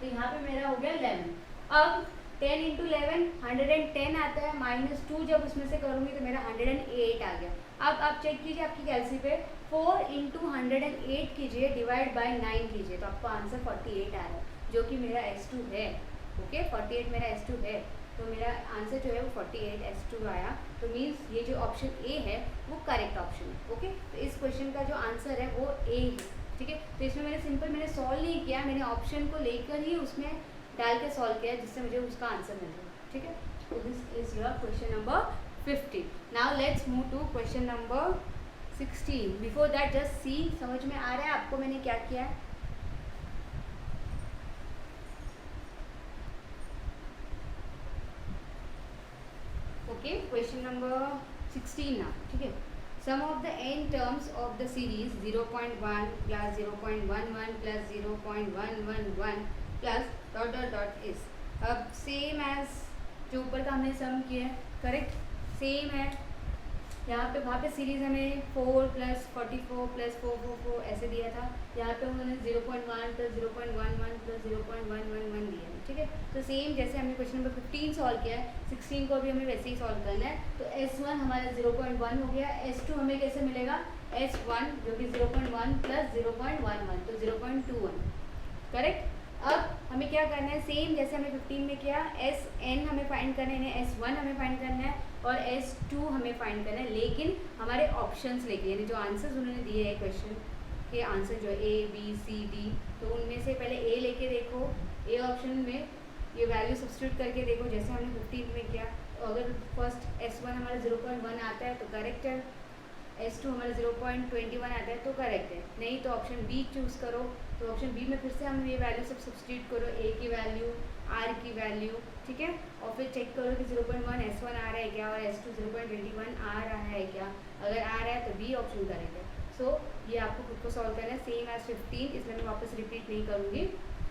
तो यहाँ पे मेरा हो गया 11। अब 10 इंटू 11 110 आता है, -2 जब उसमें से करूँगी तो मेरा 108 आ गया। अब आप चेक कीजिए आपकी कैलसी पे, 4 इंटू 108 कीजिए डिवाइड बाय 9 कीजिए, तो आपको आंसर 48 आ रहा है, जो कि मेरा S2 है, ओके 48 मेरा S2 है। तो मेरा आंसर जो है वो 48 S2 आया, तो मीन्स ये जो ऑप्शन A है वो करेक्ट ऑप्शन है, ओके। तो इस क्वेश्चन का जो आंसर है वो A है, ठीक है। तो इसमें मैंने सॉल्व नहीं किया, मैंने ऑप्शन को लेकर ही उसमें डाल के सॉल्व किया, जिससे मुझे उसका आंसर मिल गया, ठीक है। तो this is your question number 50। Now let's move to question number 16। Before that just see, समझ में आ रहा है आपको मैंने क्या किया है? ओके, क्वेश्चन नंबर 16 ना, ठीक है। Sum of the n terms of the series 0.1 plus 0.11 plus 0.111 plus dot dot dot is, अब सेम एज जो ऊपर का हमने सम किया है, करेक्ट, सेम है यहाँ पे वहाँ पे सीरीज हमें 4 + 44 + 444 ऐसे दिया था। यहाँ पे उन्होंने 0.1 + 0.11 + 0.111 दिया है, ठीक है। तो सेम जैसे हमने क्वेश्चन नंबर 15 सॉल्व किया है, 16 को भी हमें वैसे ही सॉल्व करना है। तो S1 हमारा 0.1 हो गया, S2 हमें कैसे मिलेगा, S1 जो कि 0.1 + 0.11 तो 0.21, करेक्ट। अब हमें क्या करना है, सेम जैसे हमने 15 में किया, Sn हमें फाइंड करना है, S1 हमें फाइंड करना है और S2 हमें फाइंड करना है, लेकिन हमारे ऑप्शंस लेके, यानी जो आंसर्स उन्होंने दिए हैं क्वेश्चन के आंसर जो A B C D, तो उनमें से पहले A लेके देखो, A ऑप्शन में ये वैल्यू सब्स्टिट्यूट करके देखो जैसे हमने 15 में किया। अगर फर्स्ट S1 हमारा 0.1 आता है तो करेक्ट है, S2 हमारा 0.21 आता है तो करेक्ट है, नहीं तो ऑप्शन बी चूज़ करो। तो ऑप्शन बी में फिर से हम ये वैल्यू सब सब्स्टिट्यूट करो, A की वैल्यू, R की वैल्यू, ठीक है, और फिर चेक करो कि 0.1 S1 आ रहा है क्या और S2 0.21 आ रहा है क्या। अगर आ रहा है तो बी ऑप्शन करेक्ट है। सो ये आपको खुद को सॉल्व करना है, सेम एज 15, इसलिए मैं वापस रिपीट नहीं करूँगी।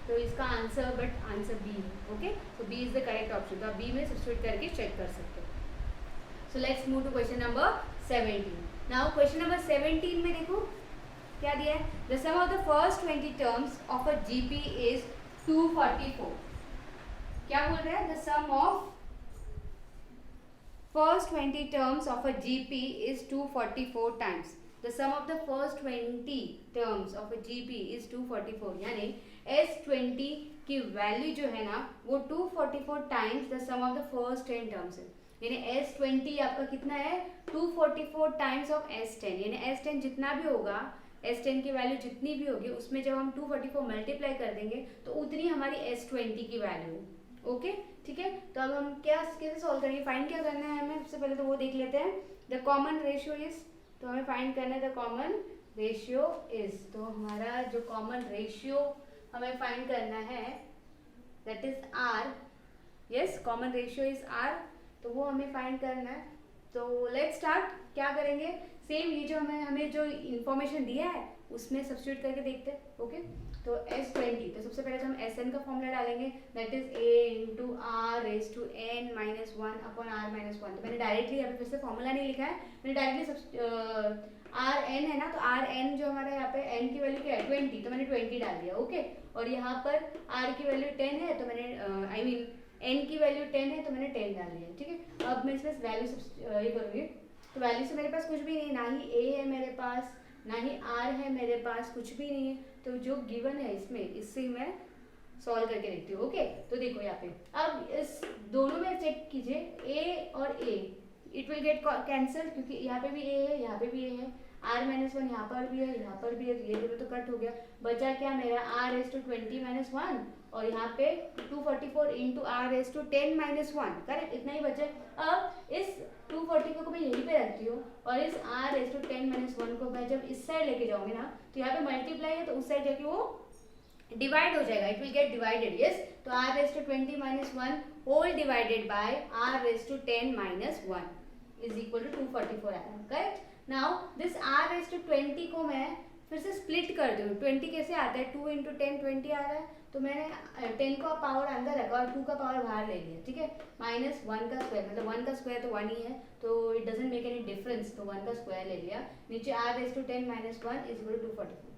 तो इसका आंसर, बट आंसर बी है, okay. So B is the correct option, तो आप बी में सब्स्टिट्यूट करके चेक कर सकते हो। So let's move to question number 17। Now question number 17 में देखो क्या दिया है, the sum of the first 20 terms of a GP is 244। क्या बोल रहा है, the sum of first 20 terms of a GP is 244 times. The sum of the first 20 terms of a GP is 244, यानी S20 की value जो है ना वो 244 times the sum of the first 10 terms है। यानी S20 आपका कितना है, 244 टाइम्स ऑफ S10, यानी S10 जितना भी होगा, S10 की वैल्यू जितनी भी होगी उसमें जब हम 244 मल्टीप्लाई कर देंगे तो उतनी हमारी S20 की वैल्यू, ओके, ठीक है। तो अब हम क्या कैसे सॉल्व करेंगे, फाइंड क्या करना है हमें, सबसे पहले तो वो देख लेते हैं। द कॉमन रेशियो इज, तो हमें फाइंड करना है द कॉमन रेशियो इज, तो हमारा जो कॉमन रेशियो हमें फाइंड करना है that is r, yes, common ratio is r, तो वो हमें फाइंड करना है। तो लेट्स स्टार्ट, क्या करेंगे, सेम ये जो हमें जो इन्फॉर्मेशन दिया है उसमें सब्स्टिट्यूट करके देखते हैं, ओके। तो S20, तो सबसे पहले तो हम Sn का फॉर्मूला डालेंगे, that is A into are raise to n minus 1 upon r minus 1। तो मैंने डायरेक्टली यहाँ पे फिर से फॉर्मूला नहीं लिखा है, मैंने डायरेक्टली आर एन है ना, तो आर एन जो हमारा यहाँ पे n की वैल्यू क्या है 20, तो मैंने 20 डाल दिया, ओके। और यहाँ पर r की वैल्यू 10 है तो मैंने आई मीन n की वैल्यू 10 है तो मैंने 10 डाल दिया, ठीक है। अब मैं इसमें वैल्यू ये करूँगी, तो वैल्यू से मेरे पास कुछ भी नहीं, ना ही a है मेरे पास, ना ही r है मेरे पास, कुछ भी नहीं है। तो जो गिवन है इसमें, इससे मैं सॉल्व करके देखती हूँ, ओके। तो देखो यहाँ पे अब इस दोनों में चेक कीजिए, a और a, it will get cancel क्योंकि यहाँ पे भी a है, यहाँ पे भी a है, r माइनस 1 यहाँ पर भी है, यहाँ पर भी है, ये दोनों तो कट हो गया, बचा क्या मेरा r रेज टू 20 माइनस 1 और यहाँ पे 244 into r raise to 10 minus 1, correct, इतना ही बचे। अब इस 240 को मैं यहीं पे रखती हूँ और इस r रेज टू 10 माइनस 1 को मैं जब इस साइड लेके जाऊंगी ना, तो यहाँ पे मल्टीप्लाई है तो उस साइड जाके वो डिवाइड हो जाएगा, it will get divided, yes. तो r raise to 20 minus 1 whole divided by r raise to 10 minus 1 is equal to 244 आया, correct. Now this r raise to 20 को मैं फिर से स्प्लिट कर दूँ, 20 कैसे आता है, 2 इंटू 10 20 आ रहा है, तो मैंने 10 का पावर अंदर रखा और 2 का पावर बाहर ले लिया, ठीक है। माइनस 1 का स्क्वायर, मतलब 1 का स्क्वायर तो 1 ही है, तो it doesn't make any difference, तो 1 का स्क्वायर ले लिया, नीचे r raise to 10 minus 1 is equal to 244।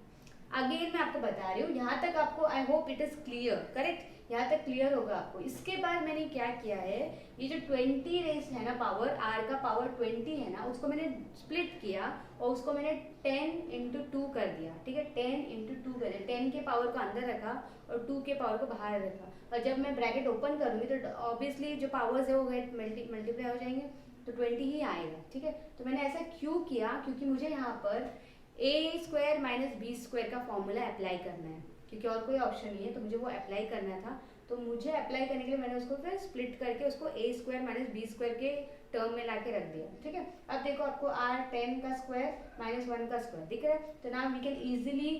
Again मैं आपको बता रही हूँ, यहाँ तक आपको I hope it is clear, correct, यहाँ तक क्लियर होगा आपको। इसके बाद मैंने क्या किया है, ये जो 20 रेस है ना पावर, r का पावर 20 है ना, उसको मैंने स्प्लिट किया और उसको मैंने 10 इंटू 2 कर दिया, ठीक है, 10 इंटू 2 कर दिया, 10 के पावर को अंदर रखा और 2 के पावर को बाहर रखा, और जब मैं ब्रैकेट ओपन करूँगी तो ऑब्वियसली जो पावर्स है वो मल्टीप्लाई हो जाएंगे, तो 20 ही आएगा, ठीक है। तो मैंने ऐसा क्यों किया, क्योंकि मुझे यहाँ पर a square minus B square का फॉर्मूला अप्लाई करना है, क्योंकि और कोई ऑप्शन नहीं है, तो मुझे वो अप्लाई करना था। तो मुझे अप्लाई करने के लिए मैंने उसको फिर स्प्लिट करके उसको a square minus B square के टर्म में ला के रख दिया, ठीक है। अब देखो आपको r 10 का स्क्वायर माइनस 1 का स्क्वायर दिख रहा है, तो now we can easily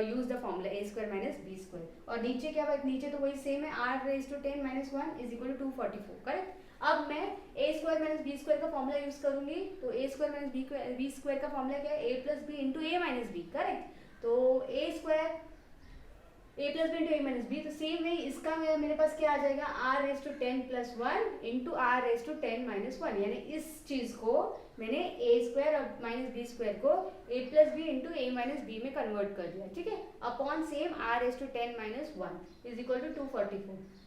use the formula a square minus B square, और नीचे क्या बात, नीचे तो वही सेम है, r raise to 10 minus 1 is equal to 244, correct. अब मैं a square minus B square का फॉर्मूला यूज करूंगी, तो a square minus B square का फॉर्मूला क्या है, a plus B into A minus B, correct. तो a square a plus B into A minus B. तो सेम वे इसका मेरे पास क्या आ जाएगा, r raise to 10 plus 1 into are raise to 10 minus 1, यानी इस चीज को मैंने ए स्क्वायर और माइनस बी स्क्वायर को A plus B into A minus B में कन्वर्ट कर दिया, ठीक है, upon same r raise to 10 minus 1 is equal to 244।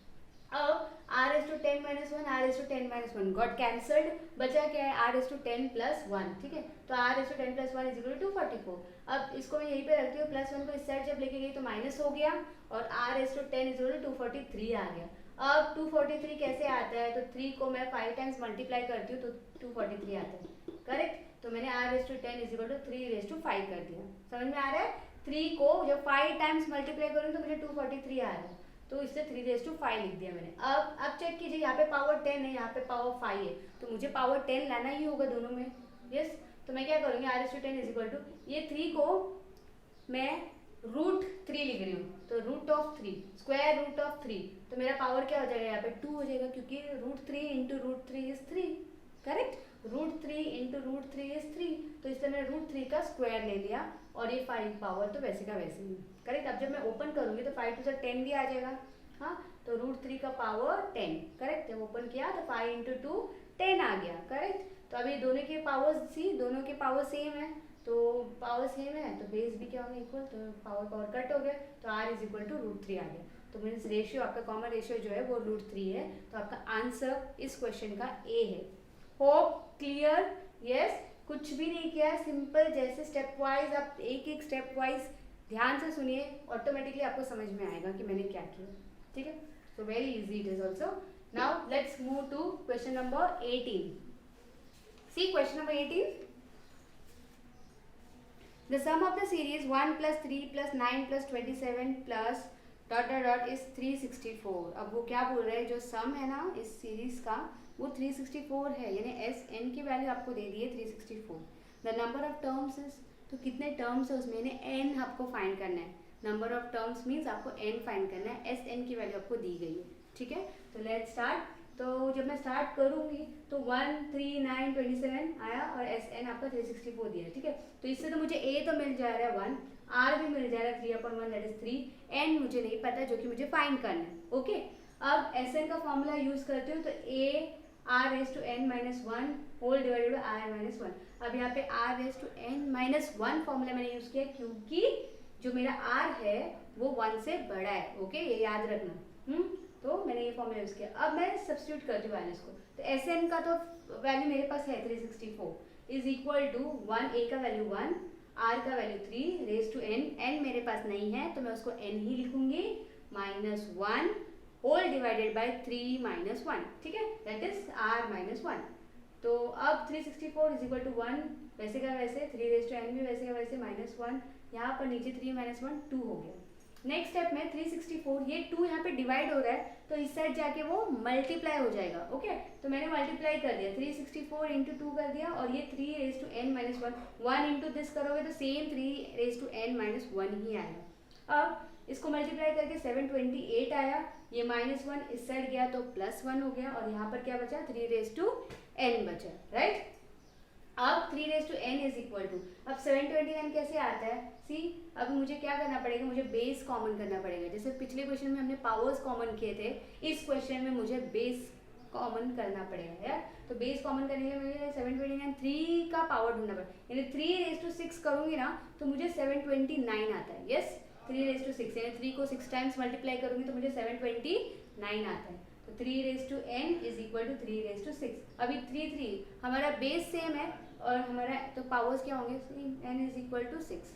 अब r is to 10 minus 1, r is to 10 minus 1 got cancelled, बचा क्या है r is to 10 plus 1, ठीक है, तो r is to 10 plus 1 is equal to 244। अब इसको मैं यहीं पे रखती हूँ, प्लस 1 को इस साइड जब लेके गई तो माइनस हो गया और r is to 10 is equal to 243 आ गया। अब 243 कैसे आता है, तो 3 को मैं 5 टाइम्स मल्टीप्लाई करती हूँ तो 243 आता है, करेक्ट। तो मैंने r is to 10 is equal to 3 raised to 5 कर दिया, समझ में आ रहा है। 3 को जब 5 टाइम्स मल्टीप्लाई करूँ तो मुझे 243 आ रहा है, तो इससे 3 रेज़ टू 5 लिख दिया मैंने। अब चेक कीजिए, यहाँ पे पावर 10 है, यहाँ पे पावर 5 है, तो मुझे पावर 10 लाना ही होगा दोनों में, यस। तो मैं क्या करूँगी, r is to 10 is equal to, ये 3 को मैं रूट 3 लिख रही हूँ, तो root of 3 square root of 3, तो मेरा पावर क्या हो जाएगा, यहाँ पे 2 हो जाएगा, क्योंकि root 3 into root 3 is 3, correct. Root 3 into root 3 is 3, तो इसलिए मैंने रूट 3 का स्क्वायर ले लिया और ये 5 पावर तो वैसे का वैसे ही, करेक्ट। अब जब मैं ओपन करूंगी तो 5 टू 10 भी आ जाएगा, हाँ, तो रूट 3 का पावर 10, करेक्ट। जब ओपन किया तो 5 इंटू 2 10 आ गया, करेक्ट। तो अभी दोनों के पावर सी, दोनों के पावर सेम है, तो पावर सेम है तो बेस भी क्या होगा, इक्वल, तो पावर पावर कट हो गया, तो r is equal to root 3 आ गया। तो मीन्स रेशियो आपका कॉमन रेशियो जो है वो रूट 3 है, तो आपका आंसर इस क्वेश्चन का ए है। Hope clear, yes. कुछ भी नहीं किया, सिंपल, जैसे स्टेप वाइज आप एक एक स्टेप वाइज ध्यान से सुनिए, ऑटोमेटिकली आपको समझ में आएगा कि मैंने क्या किया, ठीक है। So very easy it is also. Now let's move to question number 18। See question number 18, the sum of the series 1 plus 3 plus 9 plus 27 plus dot dot dot is 364। अब वो क्या बोल रहे हैं, जो सम है ना इस सीरीज का वो 364 है, यानी एस एन की वैल्यू आपको दे दी है 364। The number of terms is, तो कितने टर्म्स है उसमें, एन आपको फाइंड करना है। नंबर ऑफ टर्म्स मीन्स आपको एन फाइंड करना है, एस एन की वैल्यू आपको दी गई है, ठीक है। तो लेट्स स्टार्ट। तो जब मैं स्टार्ट करूंगी तो 1 3 9 27 आया और एस एन आपका 364 दिया है, ठीक है। तो इससे तो मुझे ए तो मिल जा रहा है 1, आर भी मिल जा रहा है 3/1 दैट इज 3, एन मुझे नहीं पता जो कि मुझे फाइंड करना है, ओके। अब एस एन का फॉर्मूला यूज करते हो तो A r raise to N minus 1 whole divided by r minus 1। अब यहाँ पे r raise to N minus 1 formula मैंने यूज किया क्योंकि जो मेरा आर है वो 1 से बड़ा है, ओके, ये याद रखना। तो मैंने ये फॉर्मूला यूज किया। अब मैं सब्स्टिट्यूट करती हूँ वैल्यूज को, तो एस एन का तो वैल्यू मेरे पास है 364 इज इक्वल टू 1, ए का वैल्यू 1, आर का value 3 raise to N, N मेरे पास नहीं है तो मैं उसको एन ही लिखूंगी, minus 1 whole divided by 3 minus 1, ठीक है, दैट इज आर माइनस 1। तो अब 364 इज इक्वल टू 1 वैसे का वैसे, 3 रेस टू एन भी वैसे का वैसे, माइनस 1 यहाँ पर नीचे 3 माइनस 1 2 हो गया। नेक्स्ट स्टेप में 364, ये 2 यहाँ पे डिवाइड हो रहा है तो इस साइड जाके वो मल्टीप्लाई हो जाएगा, ओके। तो मैंने मल्टीप्लाई कर दिया, 364 इंटू 2 कर दिया और ये 3 raise to N minus 1 into this करोगे तो same 3 raise to N minus 1 ही आएगा। अब इसको मल्टीप्लाई करके 728 आया, ये माइनस 1 इस साइड गया तो प्लस 1 हो गया और यहाँ पर क्या बचा, 3 रेज टू एन बचा, राइट। अब 3 raise to N is equal to, अब 729 कैसे आता है, सी अब मुझे क्या करना पड़ेगा, मुझे बेस कॉमन करना पड़ेगा। जैसे पिछले क्वेश्चन में हमने पावर्स कॉमन किए थे, इस क्वेश्चन में मुझे बेस कॉमन करना पड़ेगा यार। तो बेस कॉमन करने के लिए मुझे 729 3 का पावर ढूंढना पड़ेगा, यानी 3 रेज टू 6 करूंगी ना तो मुझे 729 आता है, यस। 3 रेज टू 6 यानी 3 को 6 टाइम्स मल्टीप्लाई करूंगी तो मुझे 729 आता है। तो 3 raise to N is equal to 3 raise to 6। अभी 3 हमारा बेस सेम है और हमारा तो पावर्स क्या होंगे, n इज इक्वल टू 6,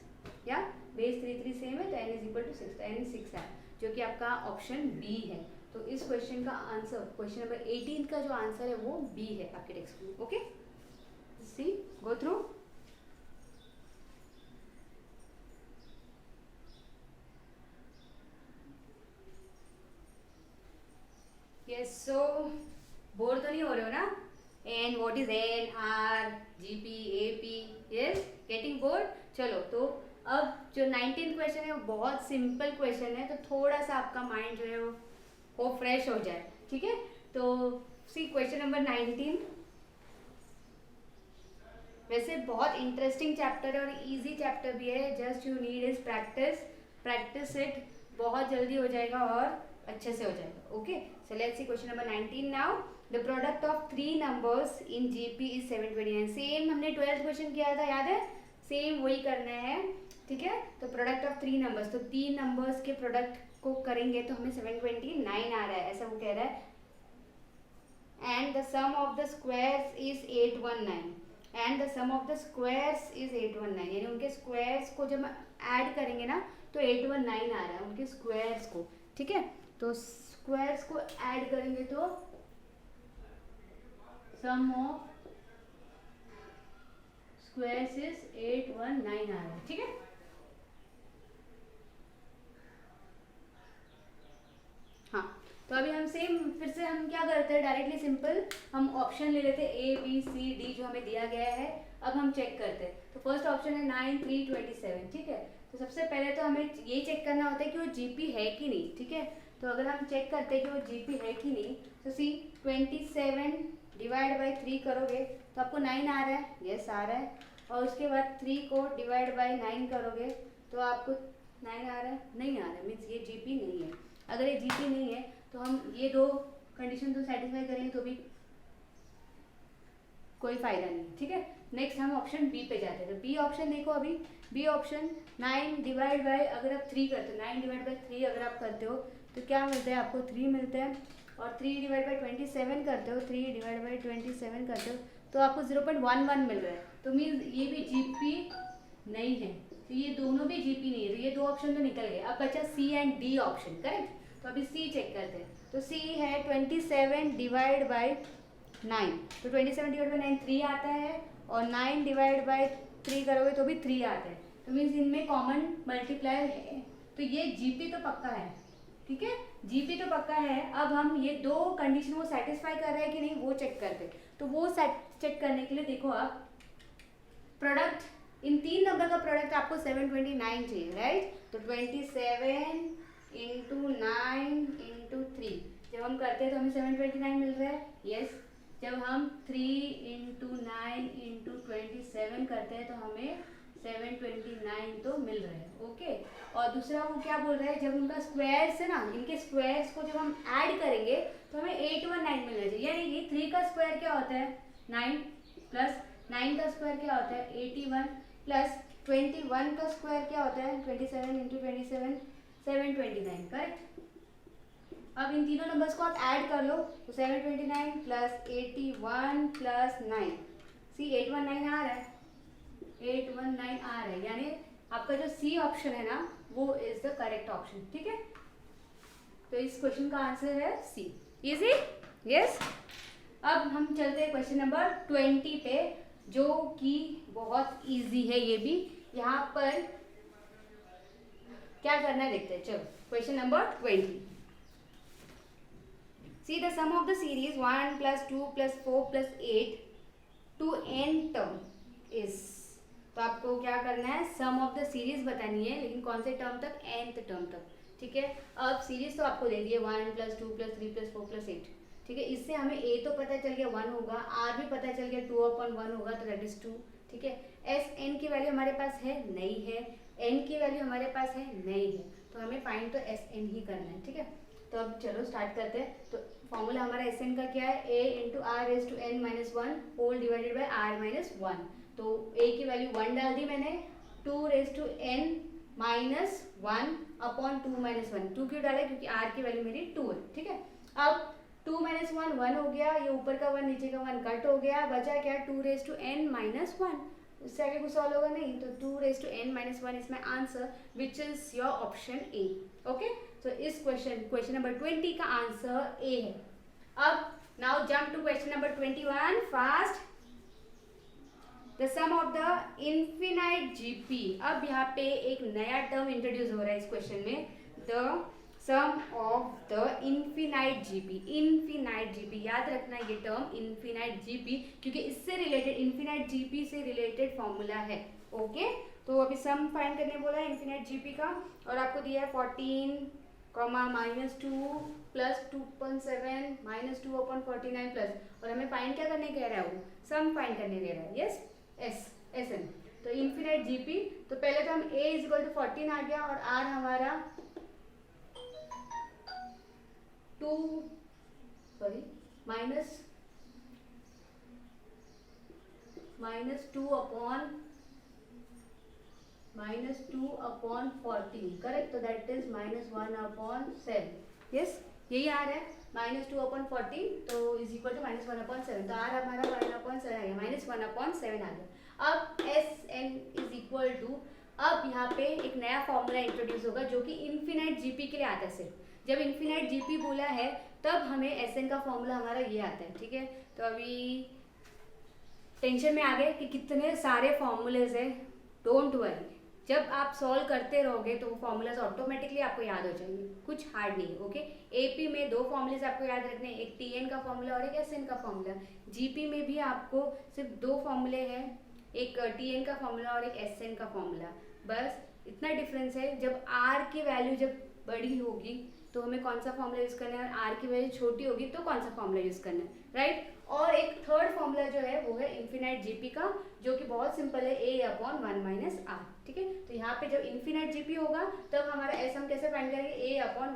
या बेस 3 सेम है तो n इज इक्वल टू 6, तो n 6 है जो कि आपका ऑप्शन बी है। तो इस क्वेश्चन का आंसर, क्वेश्चन नंबर 18 का जो आंसर है वो बी है आपके टेक्स्ट में, okay. See go through. Yes, so bore तो नहीं हो रहे हो ना, N what is N, R, GP, AP, yes, getting bored. चलो तो अब जो 19 क्वेश्चन है वो बहुत सिंपल क्वेश्चन है, तो थोड़ा सा आपका माइंड जो है वो फ्रेश हो जाए, ठीक है। तो सी क्वेश्चन नंबर 19, वैसे बहुत इंटरेस्टिंग चैप्टर है और इजी चैप्टर भी है, just you need is practice it बहुत जल्दी हो जाएगा और अच्छे से हो जाएगा। Okay, so let's see question number 19 now. The product of 3 numbers in GP is 729। Same हमने 12th क्वेश्चन किया था, याद है? सेम वही करना है, ठीक है। तो प्रोडक्ट ऑफ 3 नंबर्स, तो 3 नंबर्स के प्रोडक्ट को करेंगे तो हमें 729 आ रहा है, ऐसा वो कह रहा है। And the sum of the squares is 819 and the sum of the squares is 819, यानी उनके स्क्वायर्स को जब ऐड करेंगे ना तो 819 आ रहा है उनके स्क्वायर्स को, ठीक है। तो स्क्वायर्स को ऐड करेंगे तो सम ऑफ स्क्वायर्स इज 819 आ रहा है, ठीक है। हाँ, तो अभी हम सेम फिर से हम क्या करते हैं, डायरेक्टली सिंपल हम ऑप्शन ले लेते हैं ए बी सी डी जो हमें दिया गया है। अब हम चेक करते हैं, तो फर्स्ट ऑप्शन है 9 3 27, ठीक है। तो सबसे पहले तो हमें ये चेक करना होता है कि वो जीपी है कि नहीं, ठीक है। तो अगर हम चेक करते हैं कि वो जीपी है कि नहीं, तो सी 27 डिवाइड बाई 3 करोगे तो आपको 9 आ रहा है, यस आ रहा है। और उसके बाद 3 को डिवाइड बाई 9 करोगे तो आपको 9 आ रहा है, नहीं आ रहा है, मीन्स ये जीपी नहीं है। अगर ये जीपी नहीं है तो हम ये दो कंडीशन तो सेटिस्फाई करेंगे तो भी कोई फायदा नहीं, ठीक है। नेक्स्ट हम ऑप्शन बी पे जाते हैं। तो बी ऑप्शन देखो, अभी बी ऑप्शन 9 डिवाइड बाई, अगर आप 3 करते हो, 9 डिवाइड बाई 3 अगर आप करते हो तो क्या मिलता है आपको, 3 मिलते हैं। और 3 डिवाइड बाई 27 करते हो, 3 डिवाइड बाई 27 करते हो तो आपको 0.11 मिल रहा है। तो मीन्स ये भी जीपी नहीं है, तो ये दोनों भी जीपी नहीं है, तो ये दो ऑप्शन तो निकल गए। अब बचा सी एंड डी ऑप्शन, करेक्ट। तो अभी सी चेक करते हैं। तो सी है 27 डिवाइड बाई 9, तो 27 डिवाइड बाई 9 3 आता है, और 9 डिवाइड बाई 3 करोगे तो भी 3 आता है। तो मीन्स इनमें कॉमन मल्टीप्लायर है, तो ये जीपी तो पक्का है, ठीक है, जीपी तो पक्का है। अब हम ये दो कंडीशन वो सेटिस्फाई कर रहे हैं कि नहीं वो चेक करते हैं। तो वो चेक करने के लिए देखो आप, प्रोडक्ट इन 3 नंबर का प्रोडक्ट आपको 729 चाहिए, राइट। तो 27 इंटू 9 इंटू 3 जब हम करते हैं तो हमें 729 मिल रहा है, यस। जब हम 3 इंटू 9 इंटू 27 करते हैं तो हमें 729 तो मिल रहा है, ओके। और दूसरा वो क्या बोल रहा है, जब उनका स्क्वायर्स है ना, इनके स्क्वायर्स को जब हम ऐड करेंगे तो हमें 819 मिलना चाहिए। यानी कि 3 का स्क्वायर क्या होता है 9, प्लस 9 का स्क्वायर क्या होता है 81, प्लस 21 का स्क्वायर क्या होता है 27 इंटू 27 729, करेक्ट। अब इन तीनों नंबर्स को आप ऐड कर लो तो 729 प्लस 81 प्लस 9, सी 819 आ रहा है, 819 आ रहा है, यानी आपका जो सी ऑप्शन है ना वो इज द करेक्ट ऑप्शन, ठीक है। तो इस क्वेश्चन का आंसर है सी, इजी, यस। अब हम चलते हैं क्वेश्चन नंबर 20 पे, जो कि बहुत इजी है ये भी। यहाँ पर क्या करना है देखते हैं, चलो question number 20। See the sum of the series 1 plus 2 plus 4 plus 8 to n term is. तो आपको क्या करना है, सम ऑफ द सीरीज बतानी है, लेकिन कौन से टर्म तक, nth टर्म तक, ठीक है। अब सीरीज तो आपको दे दी है 1 प्लस 2 प्लस 3 प्लस 4 प्लस 8, ठीक है। इससे हमें a तो पता चल गया 1 होगा, r भी पता चल गया 2/1 होगा, तो दैट इज 2, ठीक है। एस n की वैल्यू हमारे पास है नहीं है, n की वैल्यू हमारे पास है नहीं है, तो हमें फाइंड तो एस n ही करना है, ठीक है। तो अब चलो स्टार्ट करते हैं। तो फॉर्मूला हमारा एस n का क्या है, a into are raise to n minus 1 whole divided by r minus 1। तो a की वैल्यू 1 डाल दी मैंने, 2 raise to n minus 1 upon 2 minus 1। 2 क्यों डाला, क्योंकि r की वैल्यू मेरी 2 है, ठीक है। अब 2 माइनस 1 1 हो गया, ये ऊपर का 1 नीचे का 1 कट हो गया, बचा क्या 2 रेज टू n माइनस 1। उससे आगे कुछ सॉल्व होगा नहीं, तो 2 raise to n minus 1 is my answer, which is your option A, okay. तो इस क्वेश्चन नंबर 20 का आंसर ए है। अब now jump to question number 21 fast. The sum of the infinite GP. अब यहाँ पे एक नया टर्म इंट्रोड्यूस हो रहा है इस क्वेश्चन में, the sum of the infinite GP. Infinite GP याद रखना ये टर्म, इन्फिनाइट जीपी, क्योंकि इससे रिलेटेड, इन्फिनाइट जीपी से रिलेटेड फॉर्मूला है, ओके। तो अभी सम फाइंड करने बोला है इन्फिनाइट जीपी का, और आपको दिया है 14 minus 2 plus 2.7 minus 2 upon 49 plus, और हमें फाइंड क्या करने कह रहा है, वो सम फाइंड करने कह रहा है, यस, एस एन। तो इन्फिनाइट जीपी, तो पहले तो हम a इज इक्वल टू 14 आ गया, और r हमारा 2 सॉरी -2 अपॉन 14, करेक्ट। तो दैट इज -1/7, यस यही आ रहा है, -2/14 तो इज इक्वल टू -1/7, तो आर हमारा 1/7 आ गया, -1/7 आ गया। अब S N is equal to, अब यहाँ पे एक नया फॉर्मूला इंट्रोड्यूस होगा जो कि इन्फिनाइट जीपी के लिए आता है। सिर्फ जब इन्फिनाइट जीपी बोला है तब हमें एस एन का फॉर्मूला हमारा ये आता है, ठीक है। तो अभी टेंशन में आ गए कि कितने सारे फॉर्मूलेज है, डोंट वरी, जब आप सॉल्व करते रहोगे तो वो फॉर्मूलाज ऑटोमेटिकली आपको याद हो जाएंगे, कुछ हार्ड नहीं है, ओके। एपी में 2 फॉर्मूलेज आपको याद रखने हैं, एक टीएन का फॉर्मूला और एक एसएन का फॉर्मूला। जीपी में भी आपको सिर्फ 2 फॉर्मूले हैं, एक टीएन का फॉर्मूला और एक एसएन का फॉर्मूला, बस इतना डिफरेंस है। जब आर की वैल्यू जब बड़ी होगी तो हमें कौन सा फॉर्मूला यूज करना है, और आर की वैल्यू छोटी होगी तो कौन सा फॉर्मूला यूज करना है, राइट। और एक थर्ड फॉर्मूला जो है वो है इन्फिनाइट जीपी का, जो कि बहुत सिंपल है, a/1 - r, ठीक है। तो यहाँ पे जब इन्फिनाइट जीपी होगा तब हमारा एस हम कैसे फाइंड करेंगे, a/1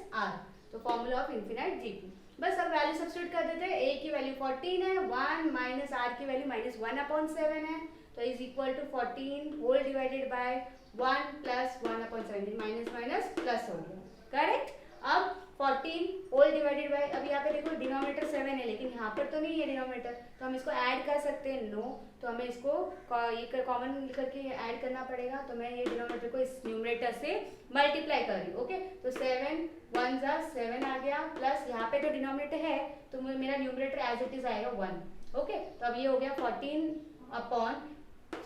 - r, तो फॉर्मूला ऑफ इन्फिनाइट जीपी। बस अब वैल्यू सब्स्टिट्यूट कर देते हैं, a की वैल्यू 14 है, 1 माइनस r की वैल्यू -1/7 है, तो is equal to 14 whole divided by 1 plus 1/7, minus minus plus हो गया, करेक्ट। अब 14 होल डिवाइडेड बाय, अब यहाँ पे देखो डिनोमिनेटर 7 है लेकिन यहाँ पर तो नहीं है डिनोमिनेटर, तो हम इसको ऐड कर सकते हैं, नो, तो हमें इसको ये कॉमन करके ऐड करना पड़ेगा। तो मैं ये डिनोमिनेटर को इस न्यूमरेटर से मल्टीप्लाई कर रही हूँ, ओके। तो 7 1 जा 7 आ गया, प्लस यहाँ पे जो डिनोमिनेटर है तो मेरा न्यूमरेटर एज इट इज आएगा 1, ओके। तो अब ये हो गया 14/7 +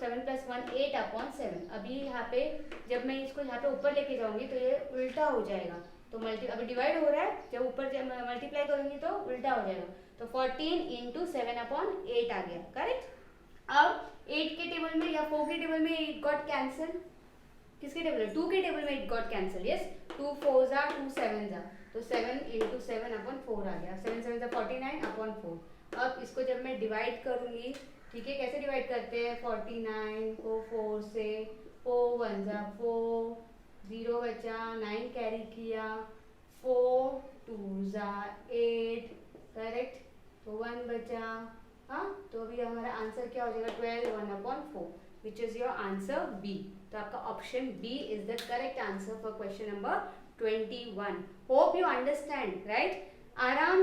1 8/7। अभी यहाँ पे जब मैं इसको यहाँ पे ऊपर लेके जाऊंगी तो ये उल्टा हो जाएगा, तो अभी डिवाइड हो रहा है, जब ऊपर मल्टीप्लाई करूंगी तो उल्टा हो जाएगा, तो 14 × 7/8 आ गया, करेक्ट। अब 8 के टेबल में या 4 के टेबल में इट गॉट कैंसिल, किसके टेबल में, 2 के टेबल में इट गॉट कैंसिल, यस, 2 4 जा 2 7 जा, तो 7 × 7/4 आ गया, 7 7 49/4। अब इसको जब मैं डिवाइड करूंगी, ठीक है, कैसे डिवाइड करते हैं, 49 को 4 से, 4 1 जा 4, 0 बचा, 9 कैरी किया, 4 2 जा 8, करेक्ट, तो 1 बचा, हाँ, तो अभी हमारा आंसर क्या हो जाएगा, 12 1/4, which is your answer B. तो आपका option B is the correct answer for question number 21। Hope you understand, right. आराम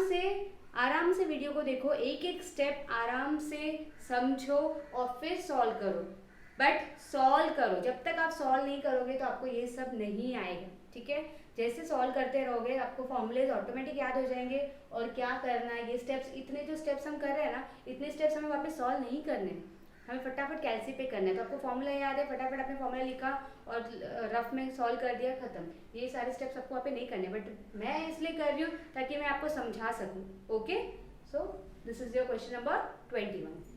से वीडियो को देखो, एक एक स्टेप आराम से समझो और फिर सॉल्व करो, बट सॉल्व करो, जब तक आप सॉल्व नहीं करोगे तो आपको ये सब नहीं आएगा, ठीक है। जैसे सॉल्व करते रहोगे आपको फॉर्मूलेज ऑटोमेटिक याद हो जाएंगे, और क्या करना है, ये स्टेप्स, इतने जो स्टेप्स हम कर रहे हैं ना, इतने स्टेप्स हमें वापस सॉल्व नहीं करने, हमें फटाफट कैलसी पे करना है। तो आपको फॉर्मूला याद है, फटाफट आपने फॉर्मूला लिखा और रफ में सॉल्व कर दिया, खत्म। ये सारे स्टेप्स आपको वहाँ पे नहीं करने, बट मैं इसलिए कर रही हूँ ताकि मैं आपको समझा सकूँ, okay. So this is your question number 21।